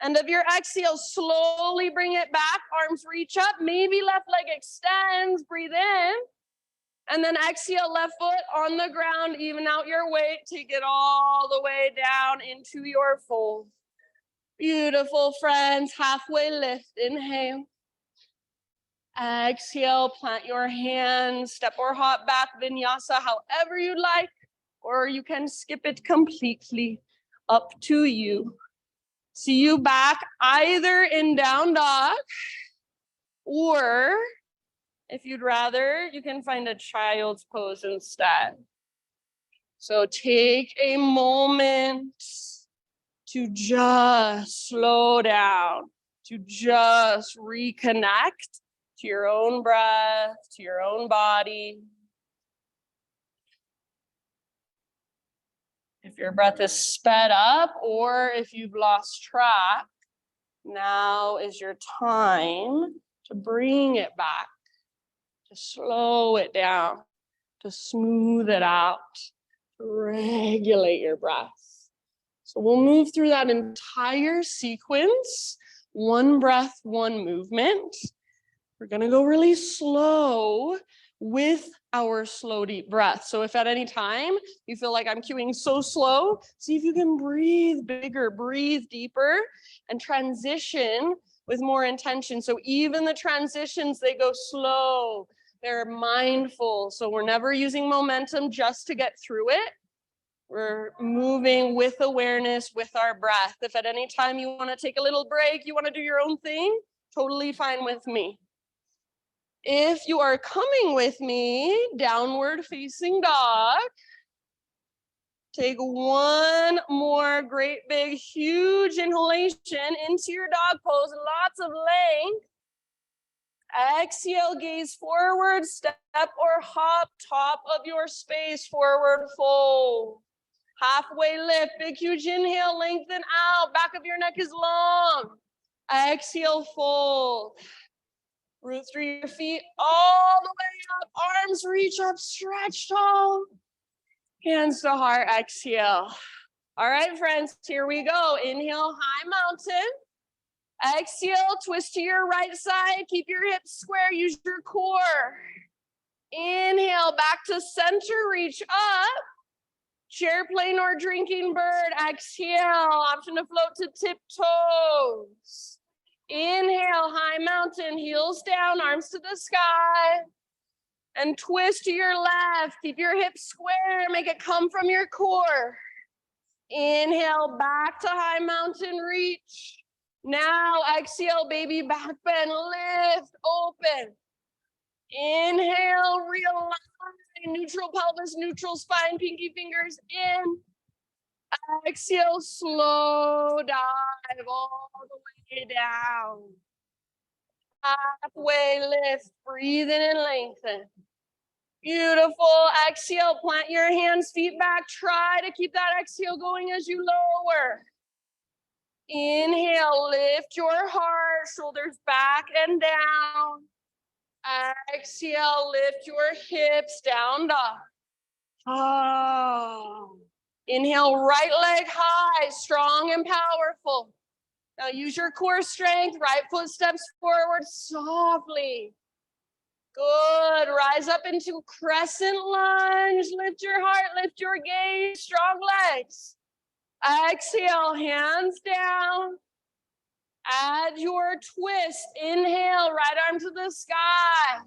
End of your exhale, slowly bring it back. Arms reach up, maybe left leg extends, breathe in. And then exhale, left foot on the ground, even out your weight. Take it all the way down into your fold. Beautiful, friends. Halfway lift, inhale. Exhale, plant your hands, step or hop back, vinyasa, however you'd like, or you can skip it completely, up to you. See you back either in down dog, or if you'd rather, you can find a child's pose instead. So take a moment to just slow down, to just reconnect to your own breath, to your own body. If your breath is sped up or if you've lost track, now is your time to bring it back, to slow it down, to smooth it out, to regulate your breath. So we'll move through that entire sequence, one breath, one movement. We're gonna go really slow with our slow, deep breath. So if at any time you feel like I'm cueing so slow, see if you can breathe bigger, breathe deeper, and transition with more intention. So even the transitions, they go slow. They're mindful. So we're never using momentum just to get through it. We're moving with awareness with our breath. If at any time you want to take a little break, you want to do your own thing, totally fine with me. If you are coming with me, downward facing dog, take one more great big huge inhalation into your dog pose, lots of length. Exhale, gaze forward, step or hop, top of your space, forward fold. Halfway lift, big huge inhale, lengthen out, back of your neck is long. Exhale, fold. Root through your feet all the way up, arms reach up, stretch tall. Hands to heart, exhale. All right, friends, here we go. Inhale, high mountain. Exhale, twist to your right side, keep your hips square, use your core. Inhale, back to center, reach up. Chair plane or drinking bird, exhale, option to float to tiptoes. Inhale, high mountain, heels down, arms to the sky. And twist to your left, keep your hips square, make it come from your core. Inhale, back to high mountain, reach. Now exhale, baby back bend, lift, open. Inhale, realign, neutral pelvis, neutral spine, pinky fingers in. Exhale, slow dive all the way down. Halfway lift, breathe in and lengthen. Beautiful. Exhale, plant your hands, feet back. Try to keep that exhale going as you lower. Inhale, lift your heart, shoulders back and down. Exhale, lift your hips, down dog. Oh. Inhale, right leg high, strong and powerful. Now use your core strength, right foot steps forward softly. Good, rise up into crescent lunge, lift your heart, lift your gaze, strong legs. Exhale, hands down. Add your twist, inhale, right arm to the sky.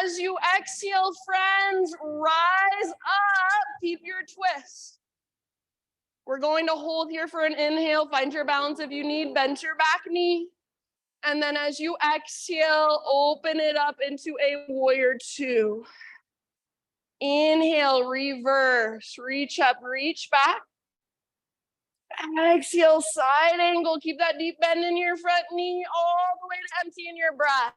As you exhale, friends, rise up, keep your twist. We're going to hold here for an inhale. Find your balance if you need. Bend your back knee. And then as you exhale, open it up into a warrior two. Inhale, reverse, reach up, reach back. Exhale, side angle. Keep that deep bend in your front knee all the way to empty in your breath.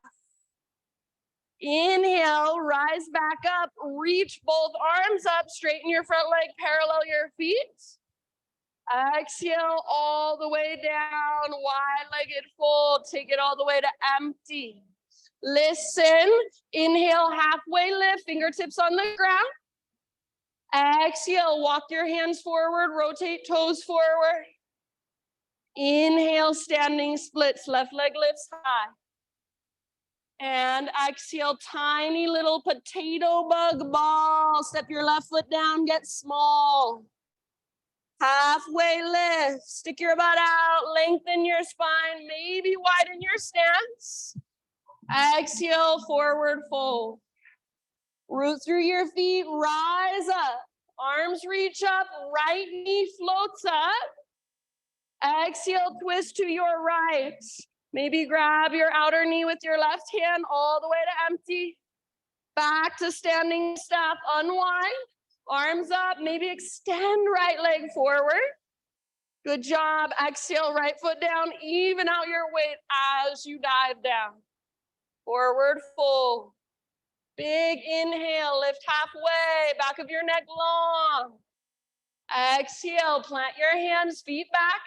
Inhale, rise back up, reach both arms up, straighten your front leg, parallel your feet. Exhale all the way down, wide-legged fold, take it all the way to empty. Listen, inhale, halfway lift, fingertips on the ground. Exhale, walk your hands forward, rotate toes forward. Inhale, standing splits, left leg lifts high. And exhale, tiny little potato bug ball. Step your left foot down, get small. Halfway lift, stick your butt out, lengthen your spine, maybe widen your stance. Exhale, forward fold. Root through your feet, rise up. Arms reach up, right knee floats up. Exhale, twist to your right. Maybe grab your outer knee with your left hand all the way to empty. Back to standing staff, unwind. Arms up, maybe extend right leg forward. Good job. Exhale, right foot down, even out your weight as you dive down. Forward fold. Big inhale, lift halfway, back of your neck long. Exhale, plant your hands, feet back,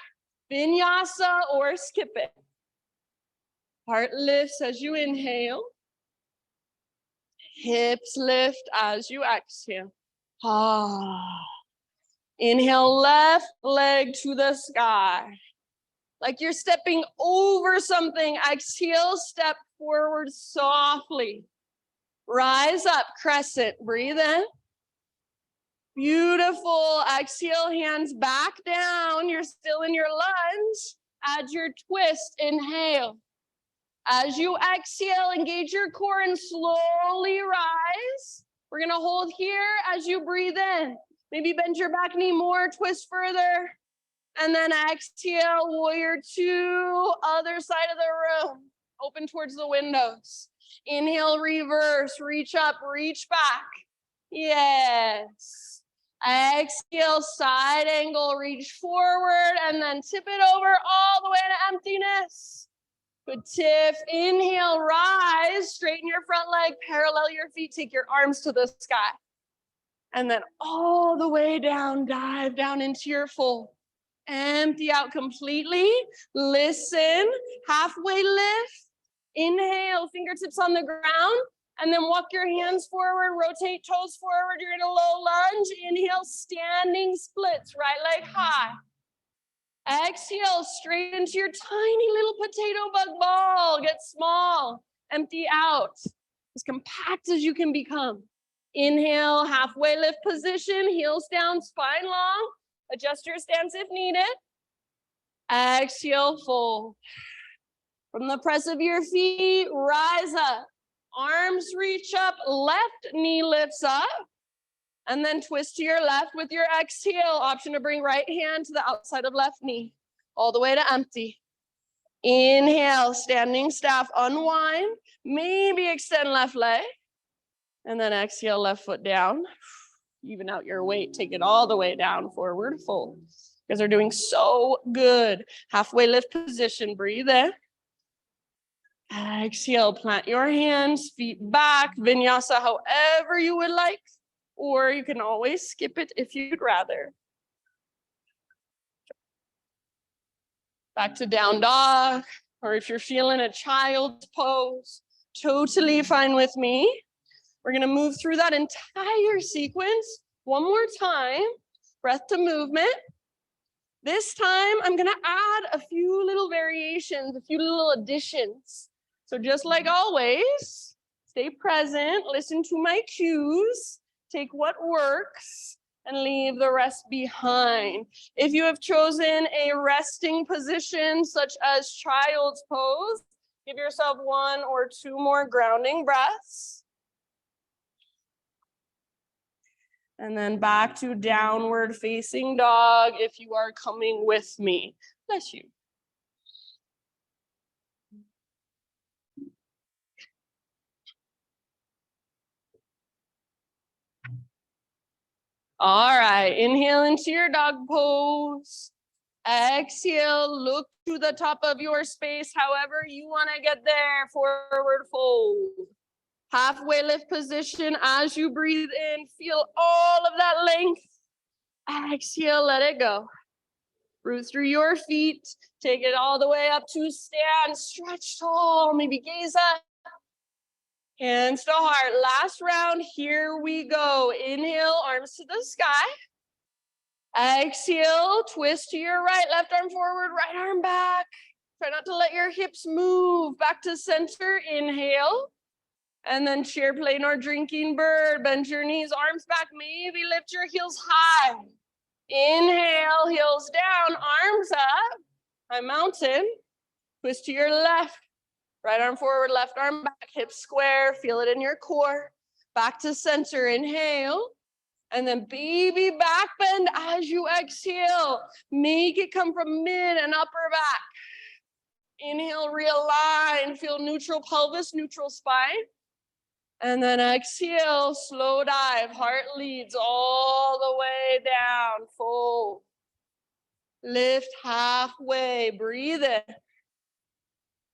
vinyasa or skip it. Heart lifts as you inhale. Hips lift as you exhale. Inhale, left leg to the sky. Like you're stepping over something. Exhale, step forward softly. Rise up, crescent, breathe in. Beautiful, exhale, hands back down. You're still in your lunge. Add your twist, inhale. As you exhale, engage your core and slowly rise. We're gonna hold here as you breathe in. Maybe bend your back knee more, twist further. And then exhale, warrior two, other side of the room. Open towards the windows. Inhale, reverse, reach up, reach back. Yes. Exhale, side angle, reach forward, and then tip it over all the way to emptiness. Good tip. Inhale, rise, straighten your front leg, parallel your feet, take your arms to the sky. And then all the way down, dive down into your fold. Empty out completely. Listen, halfway lift. Inhale, fingertips on the ground. And then walk your hands forward, rotate toes forward. You're in a low lunge. Inhale, standing splits, right leg high. Exhale, straight into your tiny little potato bug ball. Get small, empty out. As compact as you can become. Inhale, halfway lift position, heels down, spine long. Adjust your stance if needed. Exhale, fold. From the press of your feet, rise up. Arms reach up, left knee lifts up. And then twist to your left with your exhale. Option to bring right hand to the outside of left knee. All the way to empty. Inhale, standing staff, unwind. Maybe extend left leg. And then exhale, left foot down. Even out your weight, take it all the way down, forward fold. You guys are doing so good. Halfway lift position, breathe in. Exhale, plant your hands, feet back, vinyasa however you would like, or you can always skip it if you'd rather. Back to down dog, or if you're feeling a child's pose, totally fine with me. We're gonna move through that entire sequence one more time, breath to movement. This time, I'm gonna add a few little variations, a few little additions. So just like always, stay present, listen to my cues, take what works, and leave the rest behind. If you have chosen a resting position, such as child's pose, give yourself 1 or 2 more grounding breaths. And then back to downward facing dog if you are coming with me. Bless you. All right, inhale into your dog pose. Exhale, look to the top of your space, however you want to get there, forward fold. Halfway lift position as you breathe in, feel all of that length. Exhale, let it go. Root through your feet, take it all the way up to stand, stretch tall, maybe gaze up. Hands to heart, last round, here we go. Inhale, arms to the sky. Exhale, twist to your right, left arm forward, right arm back. Try not to let your hips move, back to center, inhale. And then chair plane or drinking bird, bend your knees, arms back, maybe lift your heels high. Inhale, heels down, arms up, high mountain. Twist to your left, Right arm forward, left arm back, hips square, feel it in your core. Back to center, inhale. And then baby back bend as you exhale. Make it come from mid and upper back. Inhale, realign, feel neutral pelvis, neutral spine. And then exhale, slow dive, heart leads all the way down, fold. Lift halfway, breathe in.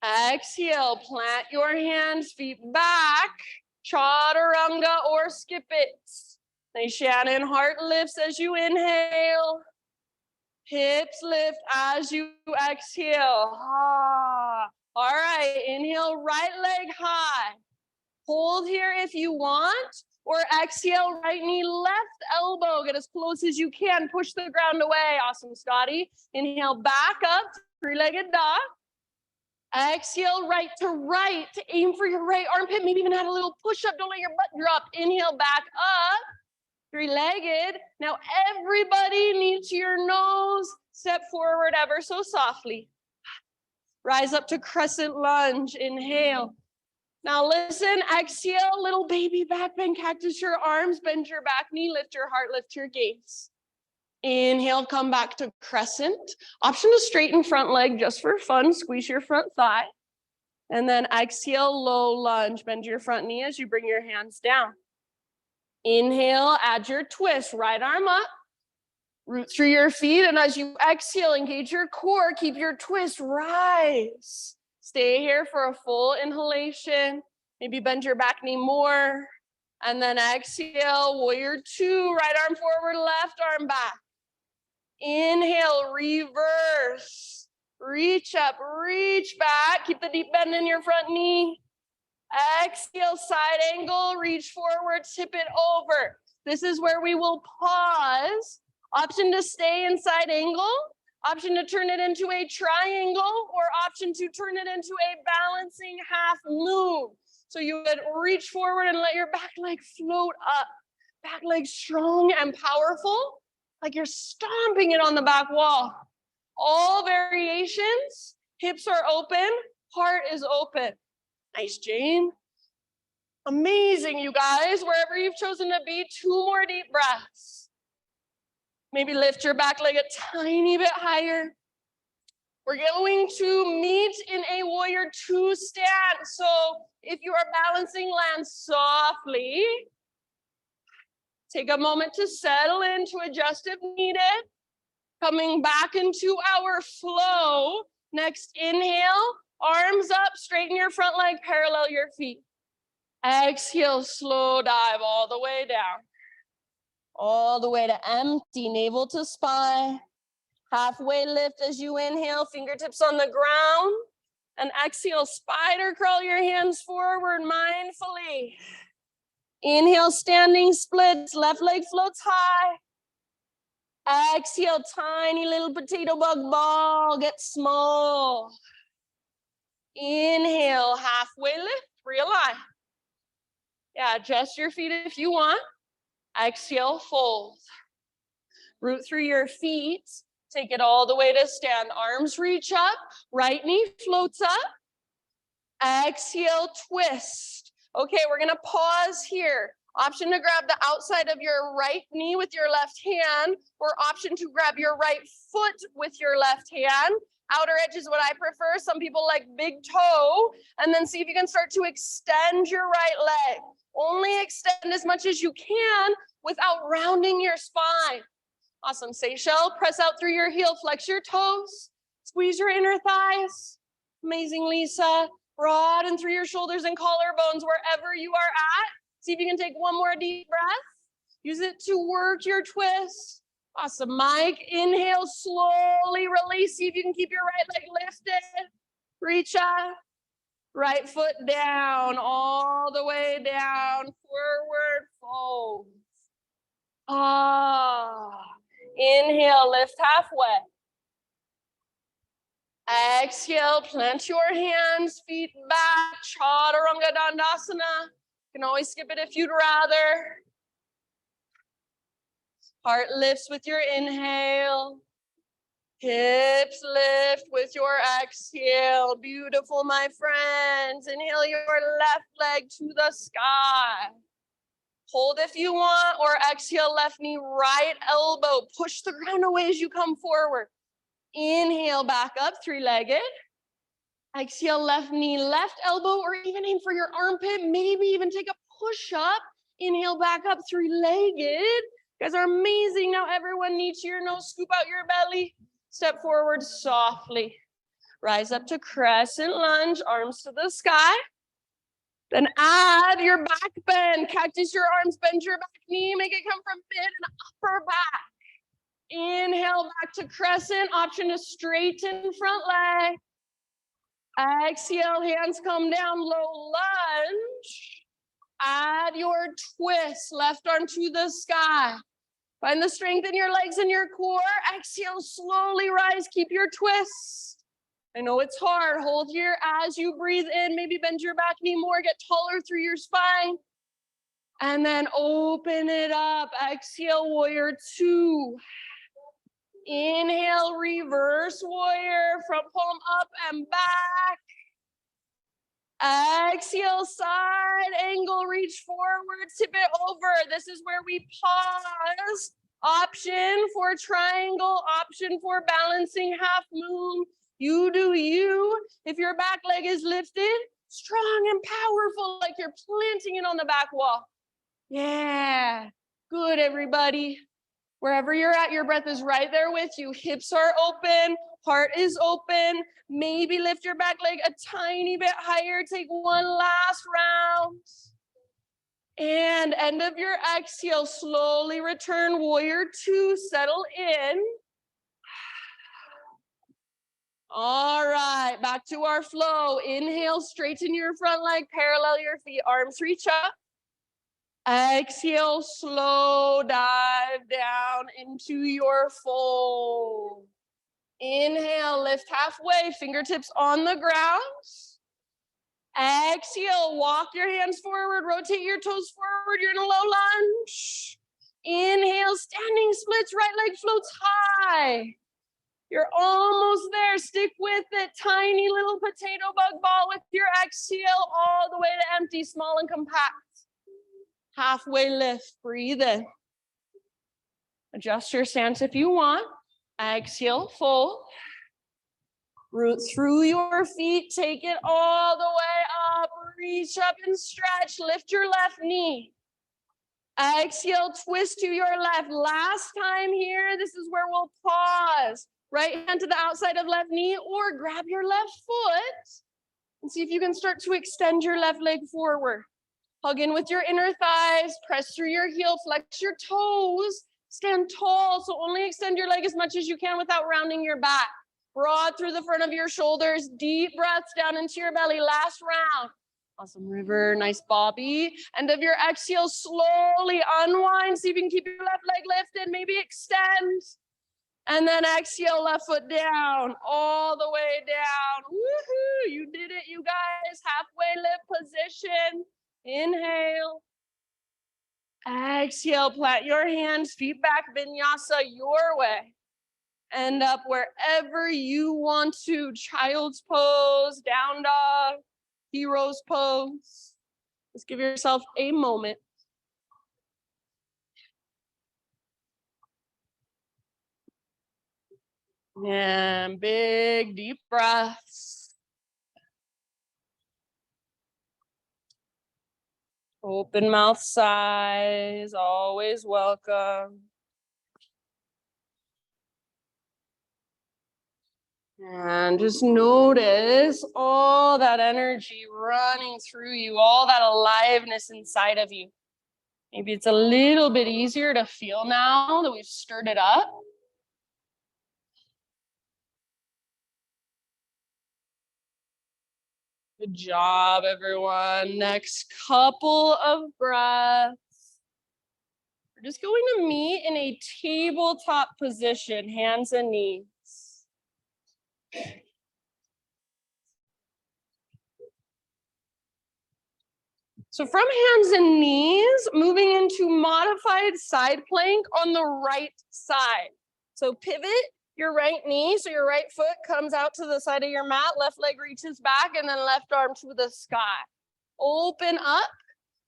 Exhale, plant your hands, feet back, chaturanga or skip it. Nice Shannon, heart lifts as you inhale. Hips lift as you exhale. Ah. All right, inhale, right leg high. Hold here if you want, or exhale, right knee, left elbow. Get as close as you can. Push the ground away. Awesome, Scotty. Inhale, back up, three-legged dog. Exhale, right to right. Aim for your right armpit. Maybe even add a little push-up. Don't let your butt drop. Inhale, back up. Three-legged. Now everybody knee to your nose. Step forward ever so softly. Rise up to crescent lunge. Inhale. Now listen, exhale, little baby back bend, cactus your arms, bend your back knee, lift your heart, lift your gaze. Inhale, come back to crescent. Option to straighten front leg just for fun, squeeze your front thigh. And then exhale, low lunge, bend your front knee as you bring your hands down. Inhale, add your twist, right arm up, root through your feet, and as you exhale, engage your core, keep your twist, rise. Stay here for a full inhalation. Maybe bend your back knee more. And then exhale, warrior two, right arm forward, left arm back. Inhale, reverse. Reach up, reach back. Keep the deep bend in your front knee. Exhale, side angle, reach forward, tip it over. This is where we will pause. Option to stay in side angle. Option to turn it into a triangle, or option to turn it into a balancing half moon. So you would reach forward and let your back leg float up. Back leg strong and powerful, like you're stomping it on the back wall. All variations, hips are open, heart is open. Nice, Jane. Amazing, you guys. Wherever you've chosen to be, 2 more deep breaths. Maybe lift your back leg a tiny bit higher. We're going to meet in a warrior two stance. So if you are balancing, land softly. Take a moment to settle in, to adjust if needed. Coming back into our flow. Next inhale, arms up, straighten your front leg, parallel your feet. Exhale, slow dive all the way down. All the way to empty, navel to spine. Halfway lift as you inhale, fingertips on the ground. And exhale, spider crawl your hands forward mindfully. Inhale, standing splits, left leg floats high. Exhale, tiny little potato bug ball, get small. Inhale, halfway lift, realign. Yeah, adjust your feet if you want. Exhale, fold. Root through your feet. Take it all the way to stand. Arms reach up. Right knee floats up. Exhale, twist. Okay, we're going to pause here. Option to grab the outside of your right knee with your left hand, or option to grab your right foot with your left hand. Outer edge is what I prefer. Some people like big toe. And then see if you can start to extend your right leg. Only extend as much as you can without rounding your spine. Awesome, Seychelles. Press out through your heel, flex your toes, squeeze your inner thighs. Amazing, Lisa. Broaden through your shoulders and collarbones wherever you are at. See if you can take one more deep breath. Use it to work your twist. Awesome, Mike. Inhale, slowly release. See if you can keep your right leg lifted. Reach up. Right foot down, all the way down. Forward fold. Ah. Inhale, lift halfway. Exhale, plant your hands, feet back, chaturanga dandasana. You can always skip it if you'd rather. Heart lifts with your inhale. Hips lift with your exhale. Beautiful, my friends. Inhale your left leg to the sky. Hold if you want, or exhale, left knee, right elbow. Push the ground away as you come forward. Inhale, back up, three-legged. Exhale, left knee, left elbow, or even aim for your armpit. Maybe even take a push-up. Inhale, back up, three-legged. You guys are amazing. Now everyone, knee to your nose, scoop out your belly. Step forward softly. Rise up to crescent lunge, arms to the sky. Then add your back bend. Cactus your arms, bend your back knee. Make it come from mid and upper back. Inhale back to crescent. Option to straighten front leg. Exhale, hands come down, low lunge. Add your twist, left arm to the sky. Find the strength in your legs and your core. Exhale, slowly rise, keep your twist. I know it's hard. Hold here as you breathe in. Maybe bend your back knee more, get taller through your spine. And then open it up. Exhale, warrior two. Inhale, reverse warrior, front palm up and back. Exhale, side angle, reach forward, tip it over. This is where we pause. Option for triangle, option for balancing half moon. You do you. If your back leg is lifted, strong and powerful, like you're planting it on the back wall. Yeah, good, everybody. Wherever you're at, your breath is right there with you. Hips are open, heart is open. Maybe lift your back leg a tiny bit higher. Take one last round. And end of your exhale, slowly return, warrior two, settle in. All right, back to our flow. Inhale, straighten your front leg, parallel your feet, arms reach up. Exhale, slow dive down into your fold. Inhale, lift halfway, fingertips on the ground. Exhale, walk your hands forward, rotate your toes forward. You're in a low lunge. Inhale, standing splits, right leg floats high. You're almost there. Stick with it. Tiny little potato bug ball with your exhale all the way to empty, small and compact. Halfway lift, breathe in. Adjust your stance if you want. Exhale, fold. Root through your feet, take it all the way up. Reach up and stretch. Lift your left knee. Exhale, twist to your left. Last time here, this is where we'll pause. Right hand to the outside of left knee, or grab your left foot and see if you can start to extend your left leg forward. Hug in with your inner thighs, press through your heel, flex your toes, stand tall, so only extend your leg as much as you can without rounding your back. Broad through the front of your shoulders, deep breaths down into your belly. Last round. Awesome, River, nice Bobby. End of your exhale, slowly unwind. See if you can keep your left leg lifted, maybe extend. And then exhale, left foot down, all the way down. Woohoo, you did it, you guys. Halfway lift position. Inhale. Exhale, plant your hands, feet back, vinyasa your way. End up wherever you want to. Child's pose, down dog, hero's pose. Just give yourself a moment. And big, deep breaths. Open mouth sighs, always welcome. And just notice all that energy running through you, all that aliveness inside of you. Maybe it's a little bit easier to feel now that we've stirred it up. Good job, everyone. Next couple of breaths. We're just going to meet in a tabletop position, hands and knees. So from hands and knees, moving into modified side plank on the right side. So pivot your right knee, so your right foot comes out to the side of your mat, left leg reaches back, and then left arm to the sky. Open up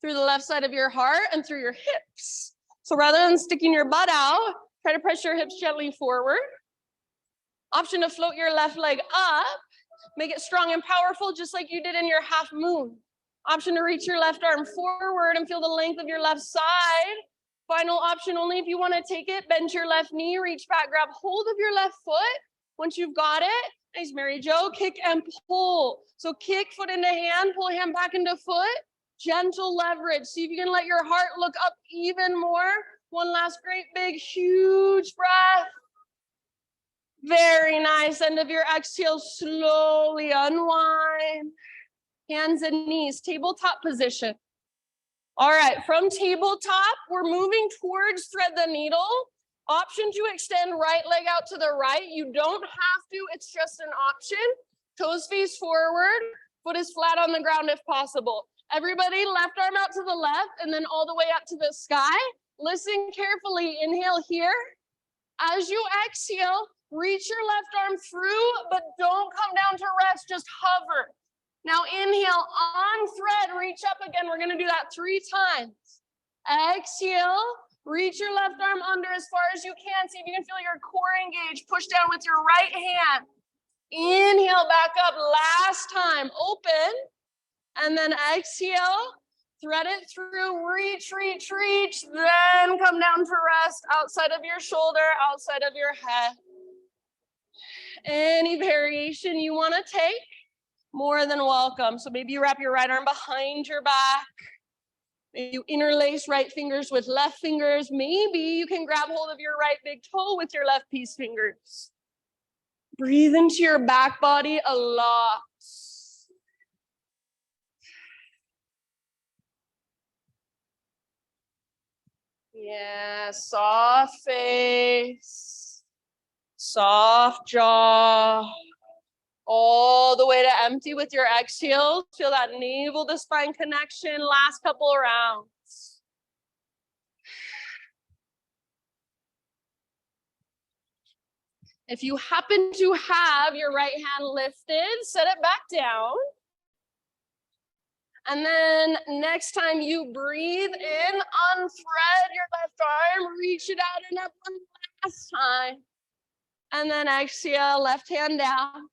through the left side of your heart and through your hips. So rather than sticking your butt out, try to press your hips gently forward. Option to float your left leg up. Make it strong and powerful, just like you did in your half moon. Option to reach your left arm forward and feel the length of your left side. Final option, only if you want to take it, bend your left knee, reach back, grab hold of your left foot. Once you've got it, nice Mary Jo, kick and pull. So kick, foot into hand, pull hand back into foot. Gentle leverage. See if you can let your heart look up even more. One last great big huge breath. Very nice. End of your exhale, slowly unwind. Hands and knees, tabletop position. All right, from tabletop, we're moving towards thread the needle. Option to extend right leg out to the right. You don't have to, it's just an option. Toes face forward, foot is flat on the ground if possible. Everybody, left arm out to the left and then all the way up to the sky. Listen carefully, inhale here. As you exhale, reach your left arm through, but don't come down to rest, just hover. Now inhale, on thread, reach up again. We're gonna do that 3 times. Exhale, reach your left arm under as far as you can. See if you can feel your core engage. Push down with your right hand. Inhale, back up, last time, open. And then exhale, thread it through, reach, reach, reach. Then come down to rest outside of your shoulder, outside of your head. Any variation you wanna take, more than welcome. So maybe you wrap your right arm behind your back. Maybe you interlace right fingers with left fingers. Maybe you can grab hold of your right big toe with your left peace fingers. Breathe into your back body a lot. Yeah, soft face, soft jaw. All the way to empty with your exhale. Feel that navel to spine connection. Last couple of rounds. If you happen to have your right hand lifted, set it back down. And then next time you breathe in, unthread your left arm, reach it out and up one last time. And then exhale, left hand down.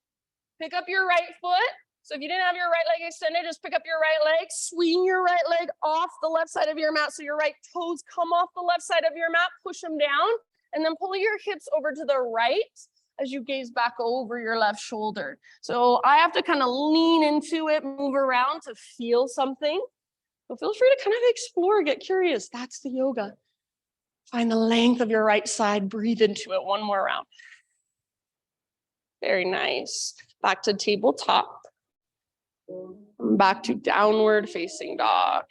Pick up your right foot. So if you didn't have your right leg extended, just pick up your right leg, swing your right leg off the left side of your mat. So your right toes come off the left side of your mat, push them down, and then pull your hips over to the right as you gaze back over your left shoulder. So I have to kind of lean into it, move around to feel something. So feel free to kind of explore, get curious. That's the yoga. Find the length of your right side, breathe into it. One more round. Very nice. Back to tabletop. Back to downward facing dog.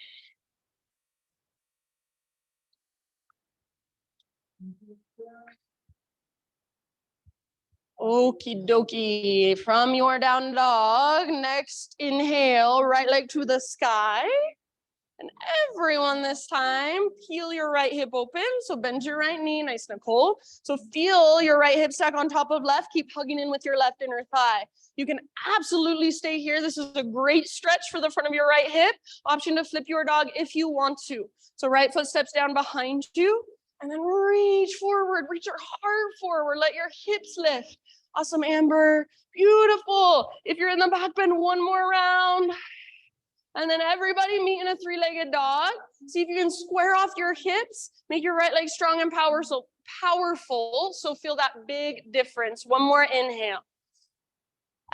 Okie dokie. From your down dog, next inhale, right leg to the sky. And everyone this time, peel your right hip open. So bend your right knee, nice Nicole. So feel your right hip stack on top of left. Keep hugging in with your left inner thigh. You can absolutely stay here. This is a great stretch for the front of your right hip. Option to flip your dog if you want to. So right foot steps down behind you and then reach forward, reach your heart forward. Let your hips lift. Awesome, Amber. Beautiful. If you're in the back bend, one more round. And then everybody meet in a 3-legged dog. See if you can square off your hips. Make your right leg strong and powerful. So feel that big difference. One more inhale.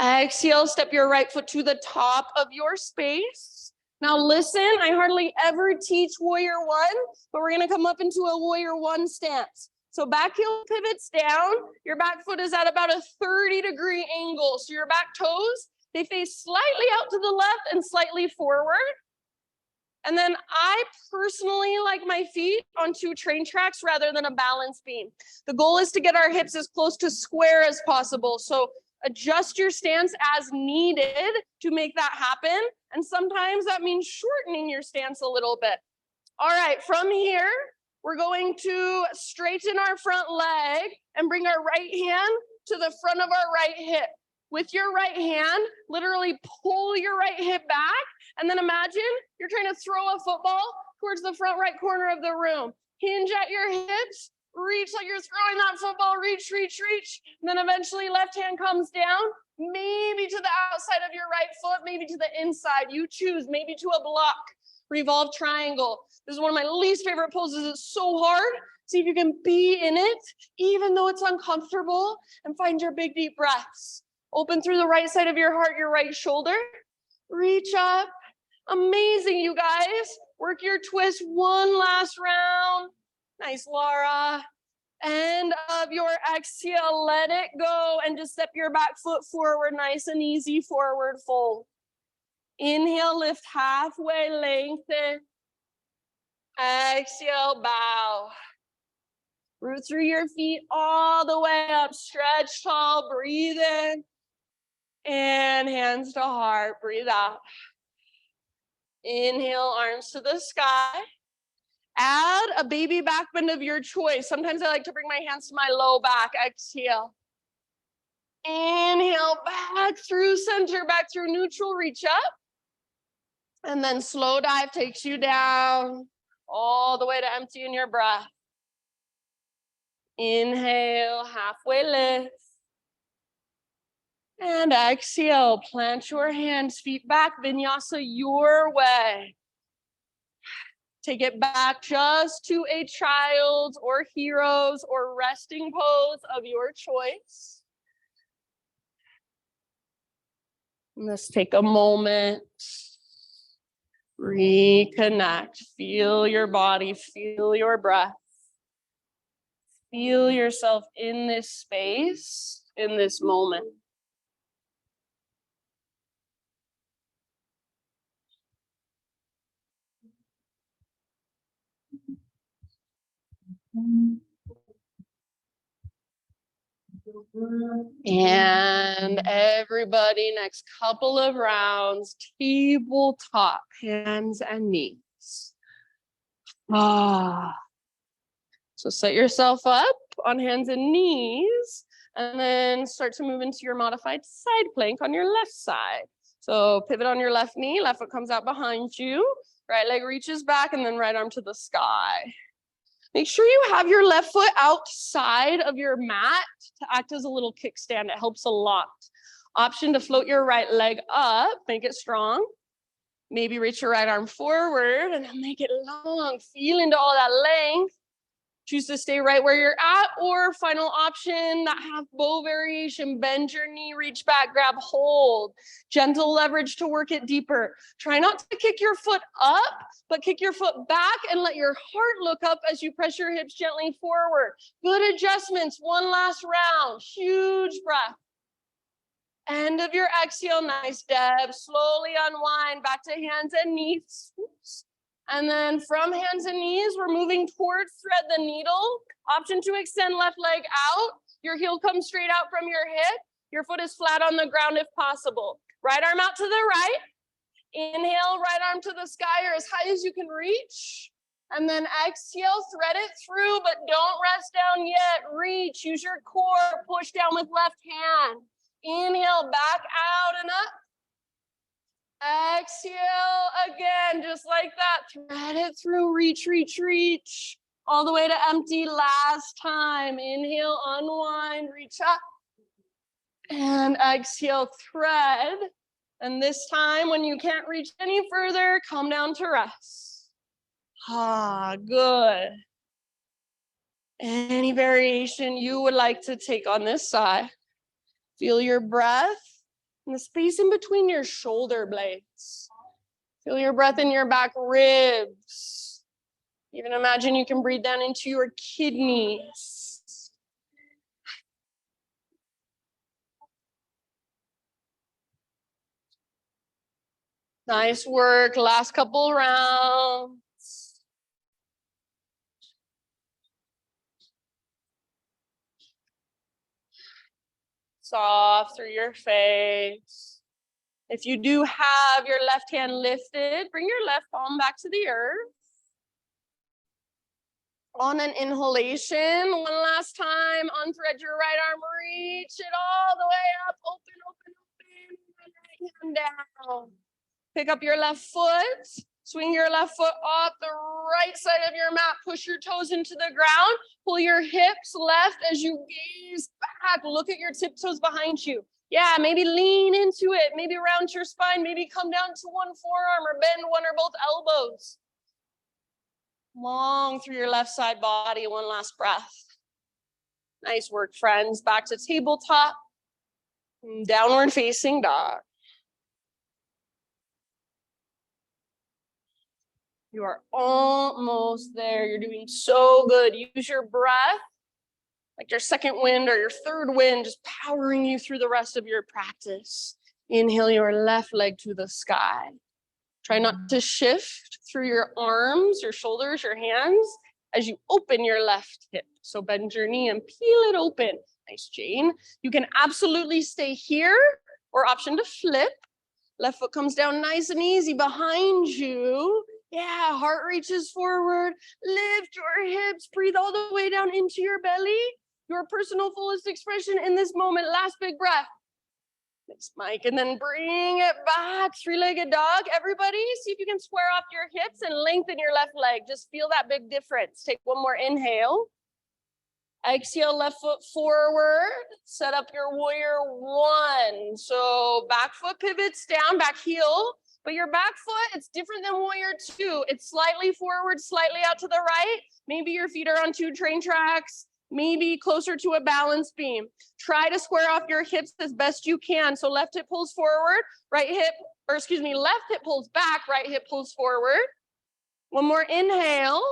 Exhale, step your right foot to the top of your space. Now listen, I hardly ever teach warrior one, but we're gonna come up into a warrior one stance. So back heel pivots down. Your back foot is at about a 30-degree angle. So your back toes, they face slightly out to the left and slightly forward. And then I personally like my feet on 2 train tracks rather than a balance beam. The goal is to get our hips as close to square as possible. So adjust your stance as needed to make that happen. And sometimes that means shortening your stance a little bit. All right, from here, We're going to straighten our front leg and bring our right hand to the front of our right hip. With your right hand, literally pull your right hip back, and then imagine you're trying to throw a football towards the front right corner of the room. Hinge at your hips, reach like you're throwing that football, reach, reach, reach. And then eventually left hand comes down, maybe to the outside of your right foot, maybe to the inside. You choose, maybe to a block. Revolve triangle. This is one of my least favorite poses. It's so hard. See if you can be in it, even though it's uncomfortable, and find your big deep breaths. Open through the right side of your heart, your right shoulder. Reach up. Amazing, you guys. Work your twist one last round. Nice, Laura. End of your exhale, let it go, and just step your back foot forward, nice and easy, forward fold. Inhale, lift halfway, lengthen. Exhale, bow. Root through your feet all the way up, stretch tall, breathe in. And hands to heart, breathe out. Inhale, arms to the sky. Add a baby back bend of your choice. Sometimes I like to bring my hands to my low back. Exhale. Inhale, back through center, back through neutral, reach up. And then slow dive takes you down all the way to empty in your breath. Inhale, halfway lift. And exhale, plant your hands, feet back, vinyasa your way. Take it back just to a child's or hero's or resting pose of your choice. And let's take a moment. Reconnect. Feel your body, feel your breath. Feel yourself in this space, in this moment. And everybody, next couple of rounds, tabletop, hands and knees. So set yourself up on hands and knees, and then start to move into your modified side plank on your left side. So pivot on your left knee, left foot comes out behind you, right leg reaches back, and then right arm to the sky. Make sure you have your left foot outside of your mat to act as a little kickstand. It helps a lot. Option to float your right leg up, make it strong. Maybe reach your right arm forward and then make it long. Feel into all that length. Choose to stay right where you're at, or final option, that half bow variation, bend your knee, reach back, grab hold. Gentle leverage to work it deeper. Try not to kick your foot up, but kick your foot back and let your heart look up as you press your hips gently forward. Good adjustments, one last round, huge breath. End of your exhale, nice Deb. Slowly unwind back to hands and knees. Oops. And then from hands and knees, we're moving towards thread the needle. Option to extend left leg out. Your heel comes straight out from your hip. Your foot is flat on the ground if possible. Right arm out to the right. Inhale, right arm to the sky or as high as you can reach. And then exhale, thread it through, but don't rest down yet. Reach, use your core, push down with left hand. Inhale, back out and up. Exhale again, just like that. Thread it through, reach, reach, reach. All the way to empty last time. Inhale, unwind, reach up. And exhale, thread. And this time, when you can't reach any further, come down to rest. Good. Any variation you would like to take on this side. Feel your breath. And the space in between your shoulder blades. Feel your breath in your back ribs. Even imagine you can breathe down into your kidneys. Nice work. Last couple rounds. Soft through your face. If you do have your left hand lifted, bring your left palm back to the earth. On an inhalation, one last time, unthread your right arm, reach it all the way up, open, open, open, right hand down. Pick up your left foot, swing your left foot off the right side of your mat, push your toes into the ground, pull your hips left as you gaze back, look at your tiptoes behind you. Yeah, maybe lean into it, maybe round your spine, maybe come down to one forearm or bend one or both elbows. Long through your left side body, one last breath. Nice work, friends. Back to tabletop, downward facing dog. You are almost there. You're doing so good. Use your breath like your second wind or your third wind, just powering you through the rest of your practice. Inhale your left leg to the sky. Try not to shift through your arms, your shoulders, your hands as you open your left hip. So bend your knee and peel it open. Nice, Jane. You can absolutely stay here or option to flip. Left foot comes down nice and easy behind you. Yeah, heart reaches forward. Lift your hips. Breathe all the way down into your belly. Your personal fullest expression in this moment. Last big breath. Thanks, Mike. And then bring it back. Three-legged dog. Everybody, see if you can square off your hips and lengthen your left leg. Just feel that big difference. Take one more inhale. Exhale, left foot forward. Set up your warrior one. So back foot pivots down, back heel. But your back foot, it's different than warrior two. It's slightly forward, slightly out to the right. Maybe your feet are on 2 train tracks. Maybe closer to a balance beam. Try to square off your hips as best you can. So left hip pulls forward, left hip pulls back, right hip pulls forward. One more inhale.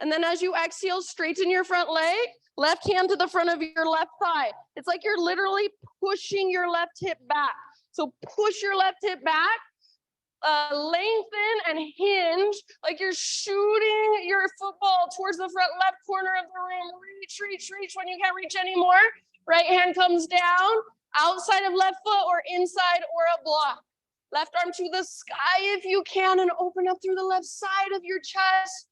And then as you exhale, straighten your front leg, left hand to the front of your left thigh. It's like you're literally pushing your left hip back. So push your left hip back. Lengthen and hinge like you're shooting your football towards the front left corner of the room. Reach, reach, reach when you can't reach anymore. Right hand comes down, outside of left foot or inside or a block. Left arm to the sky if you can and open up through the left side of your chest,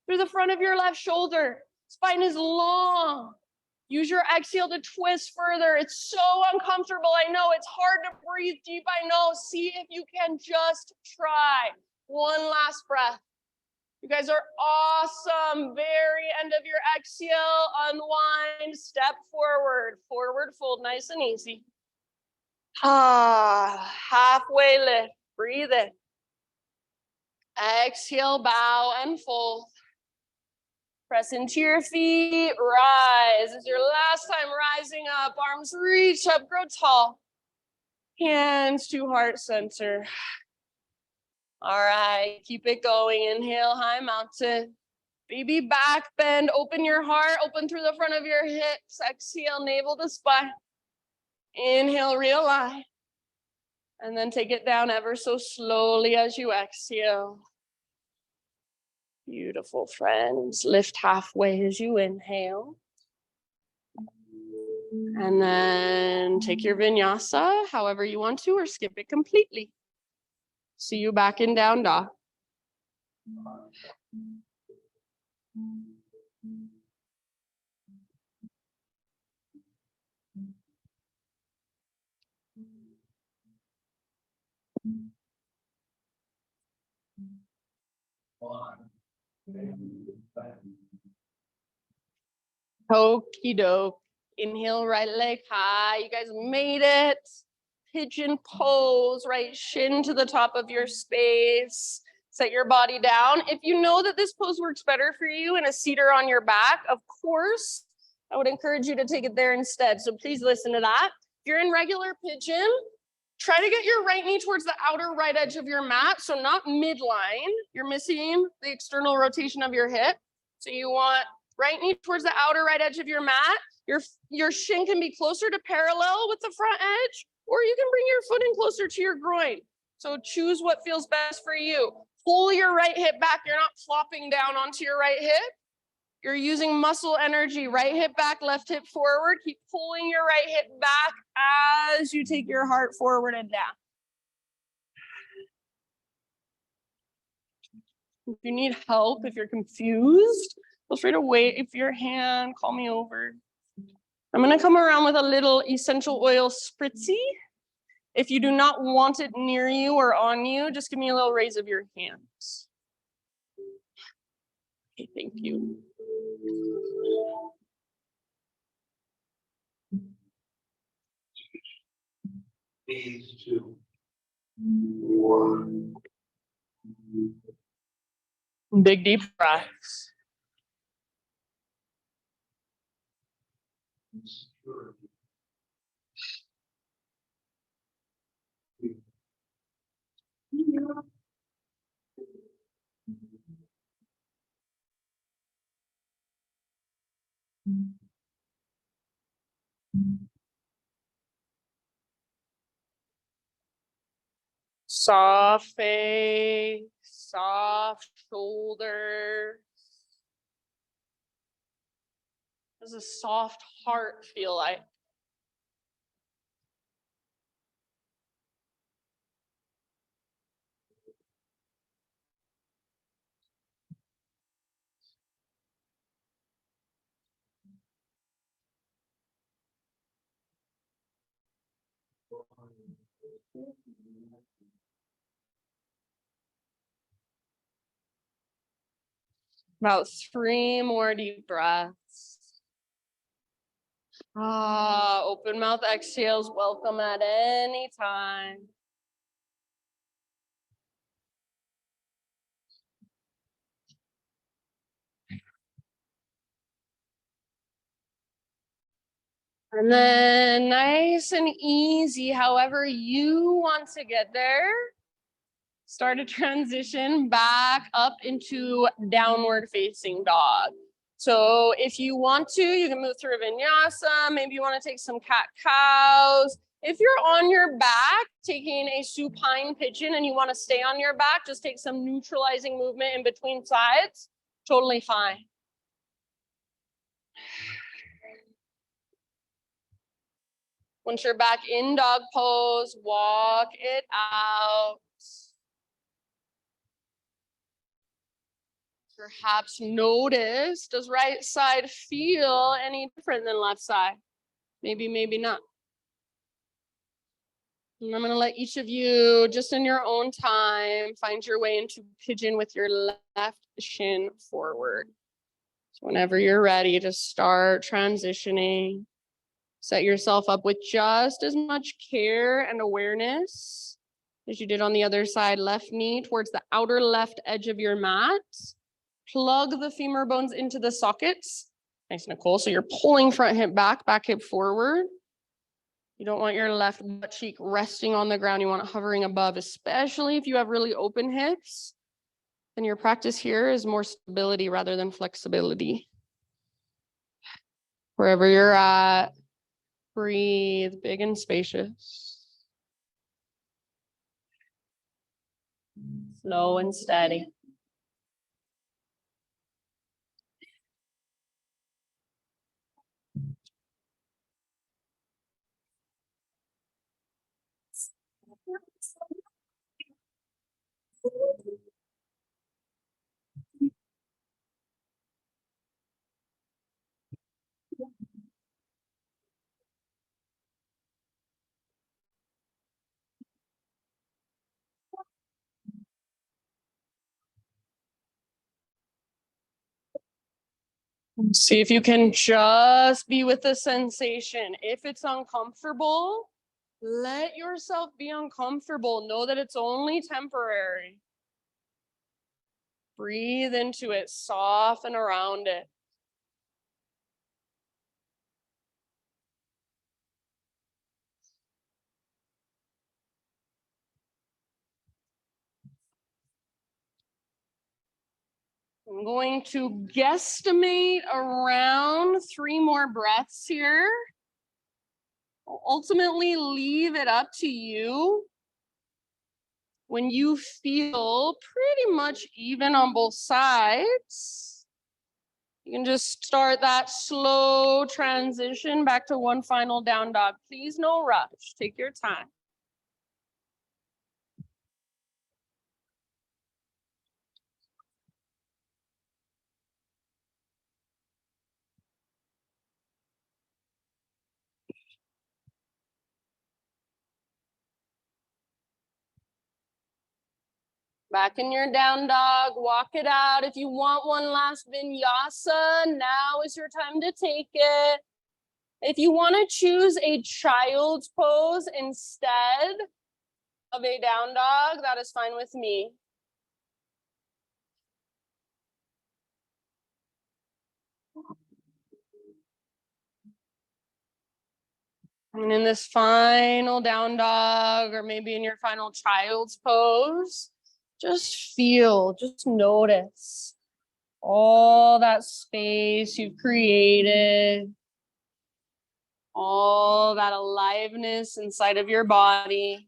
through the front of your left shoulder. Spine is long. Use your exhale to twist further. It's so uncomfortable. I know it's hard to breathe deep. I know. See if you can just try. One last breath. You guys are awesome. Very end of your exhale. Unwind. Step forward. Forward fold. Nice and easy. Halfway lift. Breathe in. Exhale. Bow and fold. Press into your feet, rise. This is your last time rising up. Arms reach up, grow tall. Hands to heart center. All right, keep it going. Inhale, high mountain. Baby back bend, open your heart, open through the front of your hips. Exhale, navel to spine. Inhale, realign. And then take it down ever so slowly as you exhale. Beautiful, friends. Lift halfway as you inhale. And then take your vinyasa however you want to or skip it completely. See you back in down dog. Okie doke. Inhale, right leg high. You guys made it. Pigeon pose, right shin to the top of your space. Set your body down. If you know that this pose works better for you in a seater on your back, of course, I would encourage you to take it there instead. So please listen to that. If you're in regular pigeon, try to get your right knee towards the outer right edge of your mat. So not midline. You're missing the external rotation of your hip. So you want right knee towards the outer right edge of your mat. Your shin can be closer to parallel with the front edge, or you can bring your foot in closer to your groin. So choose what feels best for you. Pull your right hip back. You're not flopping down onto your right hip. You're using muscle energy. Right hip back, left hip forward. Keep pulling your right hip back as you take your heart forward and down. If you need help, if you're confused, Feel free to wave your hand, call me over. I'm gonna come around with a little essential oil spritzy. If you do not want it near you or on you, just give me a little raise of your hands. Okay, thank you.
Phase 2. 1.
Big deep breaths. Soft face, soft shoulders. What does a soft heart feel like? About 3 more deep breaths. Open mouth exhales, welcome at any time. And then nice and easy, however you want to get there. Start a transition back up into downward facing dog. So if you want to, you can move through a vinyasa. Maybe you want to take some cat cows. If you're on your back, taking a supine pigeon and you want to stay on your back, just take some neutralizing movement in between sides. Totally fine. Once you're back in dog pose, walk it out. Perhaps notice, does right side feel any different than left side? Maybe, maybe not. And I'm going to let each of you, just in your own time, find your way into pigeon with your left shin forward. So whenever you're ready to start transitioning, set yourself up with just as much care and awareness as you did on the other side. Left knee towards the outer left edge of your mat. Plug the femur bones into the sockets. Nice, Nicole. So you're pulling front hip back, back hip forward. You don't want your left butt cheek resting on the ground. You want it hovering above, especially if you have really open hips. Then your practice here is more stability rather than flexibility. Wherever you're at, breathe big and spacious. Slow and steady. See if you can just be with the sensation. If it's uncomfortable, let yourself be uncomfortable. Know that it's only temporary. Breathe into it, soften around it. I'm going to guesstimate around 3 more breaths here. I'll ultimately leave it up to you. When you feel pretty much even on both sides, you can just start that slow transition back to one final down dog. Please, no rush. Take your time. Back in your down dog, walk it out. If you want one last vinyasa, now is your time to take it. If you want to choose a child's pose instead of a down dog, that is fine with me. And in this final down dog, or maybe in your final child's pose, just feel, just notice all that space you've created, all that aliveness inside of your body.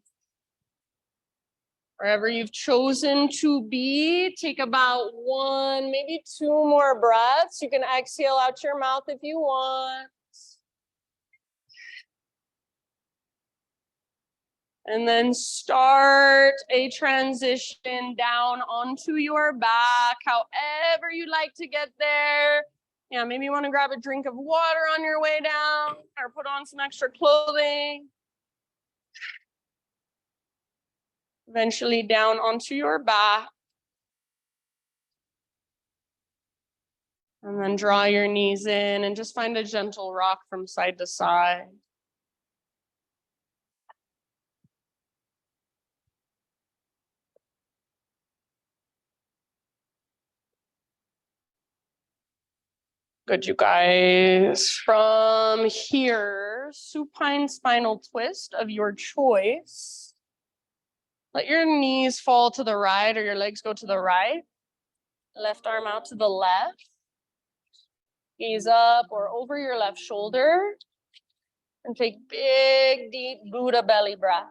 Wherever you've chosen to be, take about 1, maybe 2 more breaths. You can exhale out your mouth if you want. And then start a transition down onto your back, however you'd like to get there. Yeah, maybe you want to grab a drink of water on your way down or put on some extra clothing. Eventually down onto your back. And then draw your knees in and just find a gentle rock from side to side. Good, you guys. From here, supine spinal twist of your choice. Let your knees fall to the right or your legs go to the right. Left arm out to the left. Gaze up or over your left shoulder. And take big, deep Buddha belly breaths.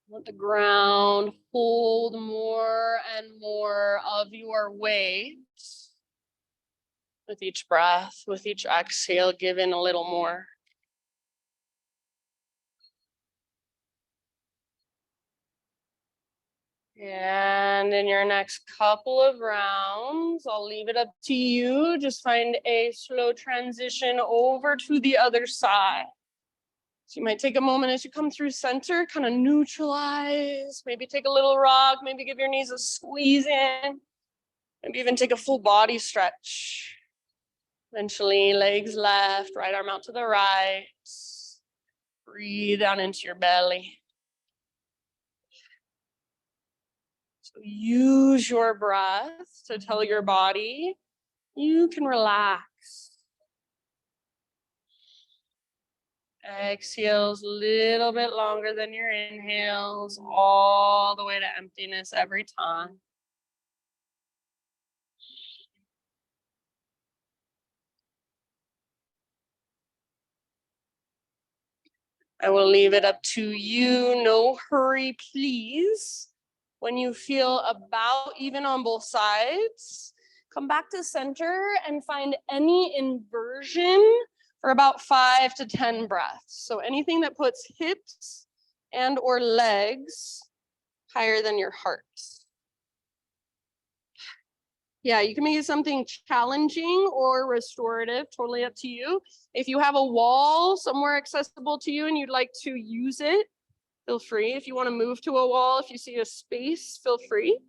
Let the ground hold more and more of your weight. With each breath, with each exhale, give in a little more. And in your next couple of rounds, I'll leave it up to you. Just find a slow transition over to the other side. So you might take a moment as you come through center, kind of neutralize, maybe take a little rock, maybe give your knees a squeeze in, maybe even take a full body stretch. Eventually, legs left, right arm out to the right. Breathe down into your belly. So use your breath to tell your body you can relax. Exhales a little bit longer than your inhales, all the way to emptiness every time. I will leave it up to you. No hurry, please. When you feel about even on both sides, come back to center and find any inversion for about 5 to 10 breaths. So anything that puts hips and or legs higher than your heart. Yeah, you can make it something challenging or restorative, totally up to you. If you have a wall somewhere accessible to you and you'd like to use it, feel free. If you want to move to a wall, if you see a space, feel free.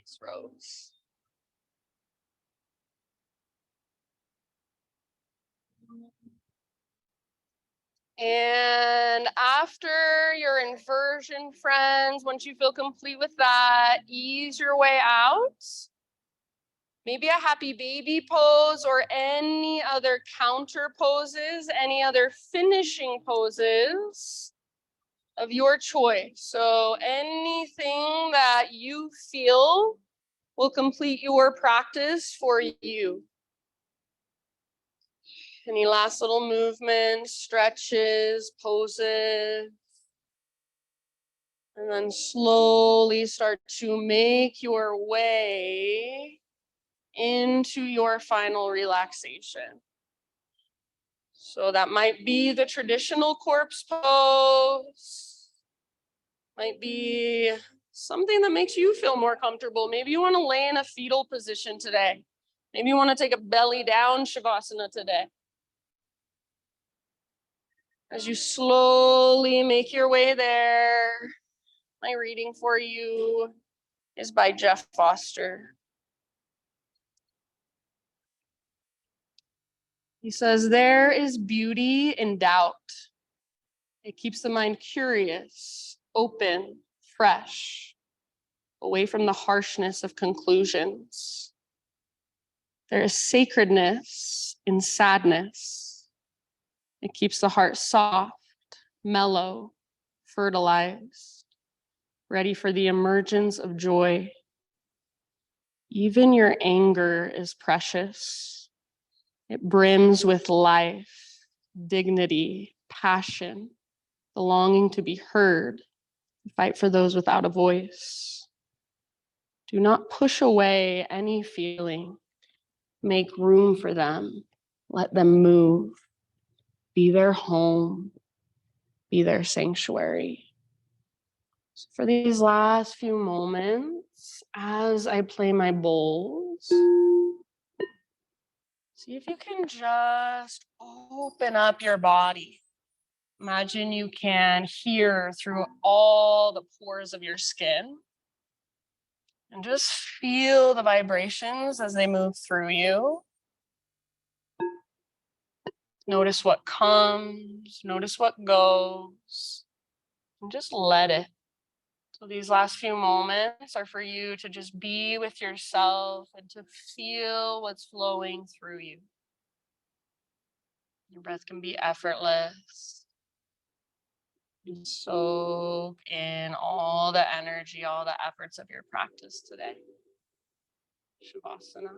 Thanks, Rose. And after your inversion, friends, once you feel complete with that, ease your way out. Maybe a happy baby pose or any other counter poses, any other finishing poses of your choice. So anything that you feel will complete your practice for you. Any last little movements, stretches, poses. And then slowly start to make your way into your final relaxation. So that might be the traditional corpse pose, might be something that makes you feel more comfortable. Maybe you want to lay in a fetal position today. Maybe you want to take a belly down shavasana today. As you slowly make your way there, my reading for you is by Jeff Foster. He says, there is beauty in doubt. It keeps the mind curious, open, fresh, away from the harshness of conclusions. There is sacredness in sadness. It keeps the heart soft, mellow, fertilized, ready for the emergence of joy. Even your anger is precious. It brims with life, dignity, passion, the longing to be heard, fight for those without a voice. Do not push away any feeling. Make room for them. Let them move. Be their home. Be their sanctuary. So for these last few moments, as I play my bowls, see if you can just open up your body. Imagine you can hear through all the pores of your skin and just feel the vibrations as they move through you. Notice what comes, notice what goes, and just let it. So these last few moments are for you to just be with yourself and to feel what's flowing through you. Your breath can be effortless. You soak in all the energy, all the efforts of your practice today. Shavasana.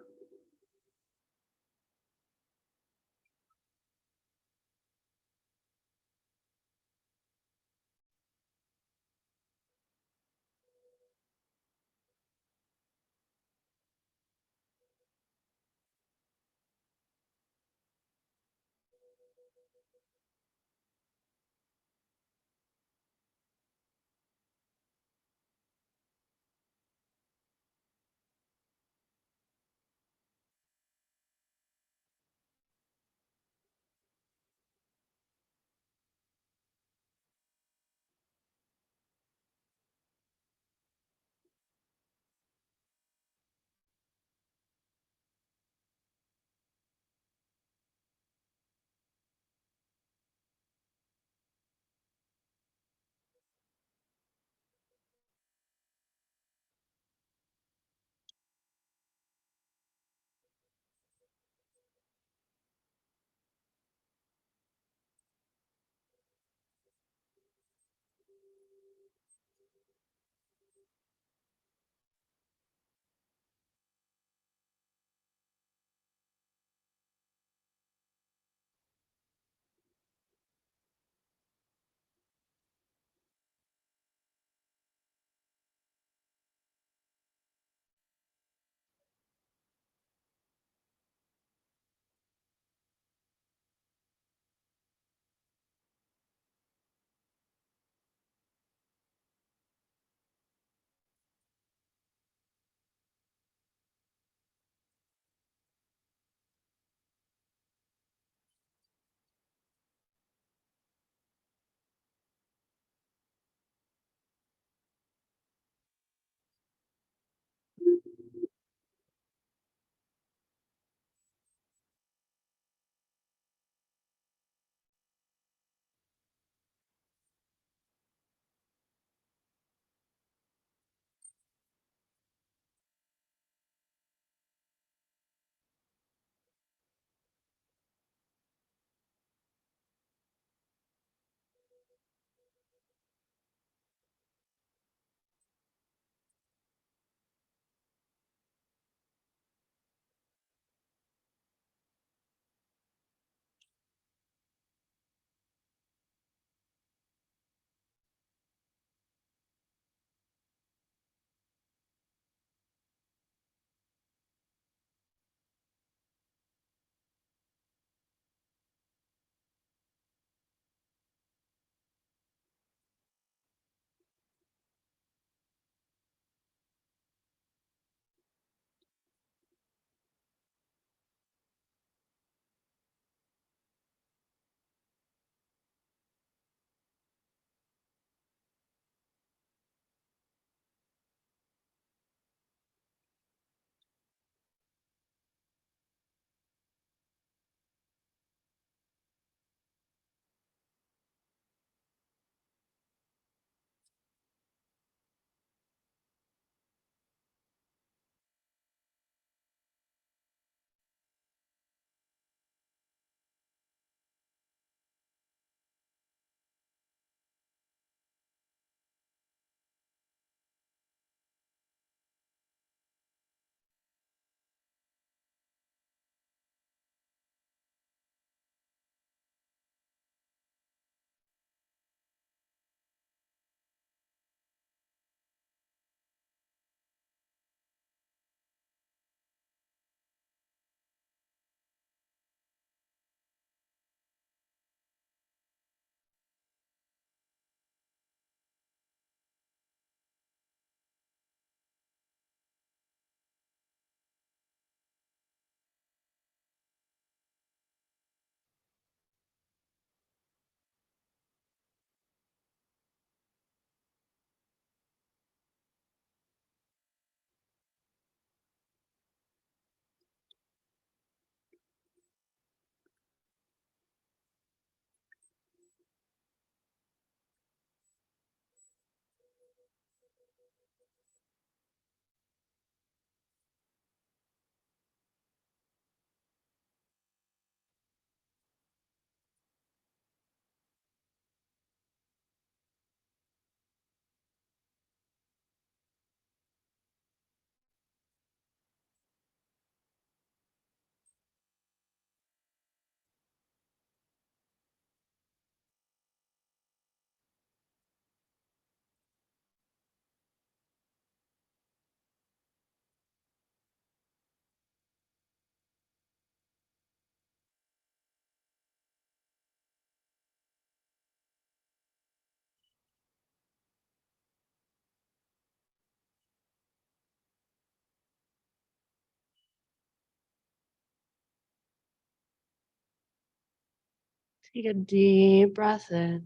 Take a deep breath in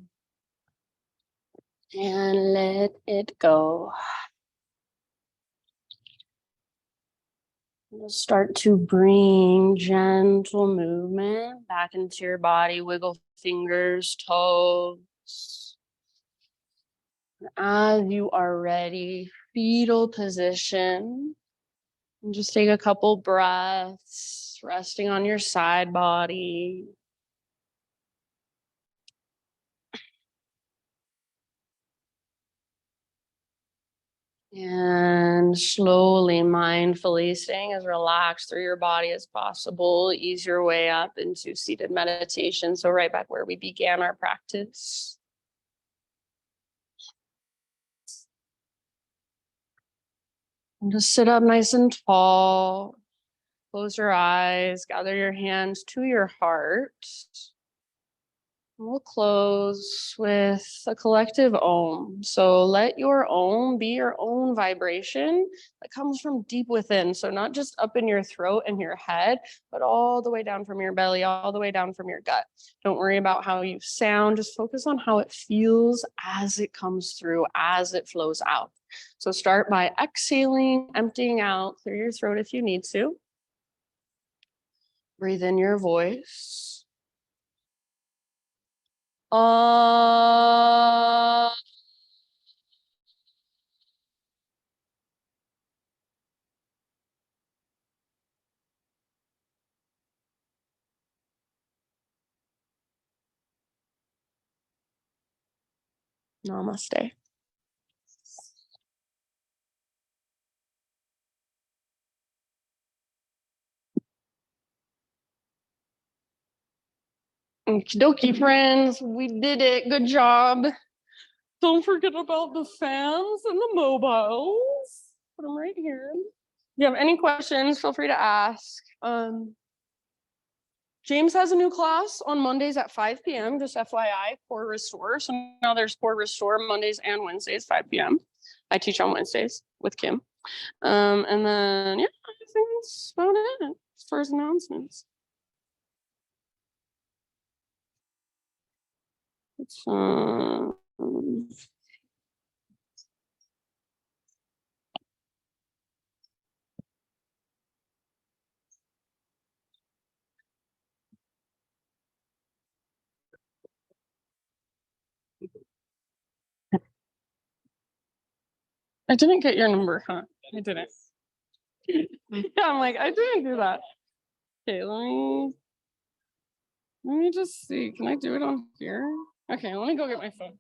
and let it go. You'll start to bring gentle movement back into your body. Wiggle fingers, toes. As you are ready, fetal position. And just take a couple breaths, resting on your side body. And slowly, mindfully, staying as relaxed through your body as possible. Ease your way up into seated meditation. So right back where we began our practice. And just sit up nice and tall. Close your eyes, gather your hands to your heart. We'll close with a collective Om. So let your Om be your own vibration that comes from deep within. So not just up in your throat and your head, but all the way down from your belly, all the way down from your gut. Don't worry about how you sound. Just focus on how it feels as it comes through, as it flows out. So start by exhaling, emptying out through your throat if you need to. Breathe in your voice. Namaste. Okie dokie, friends. We did it. Good job. Don't forget about the fans and the mobiles. Put them right here. If you have any questions, feel free to ask. James has a new class on Mondays at 5 p.m. Just FYI, Core Restore. So now there's Core Restore Mondays and Wednesdays, 5 p.m. I teach on Wednesdays with Kim. And then, yeah, I think that's about it as far as announcements. It's I didn't get your number, huh? I didn't. Yeah, I'm like, I didn't do that. Okay, let me just see. Can I do it on here? Okay, let me go get my phone.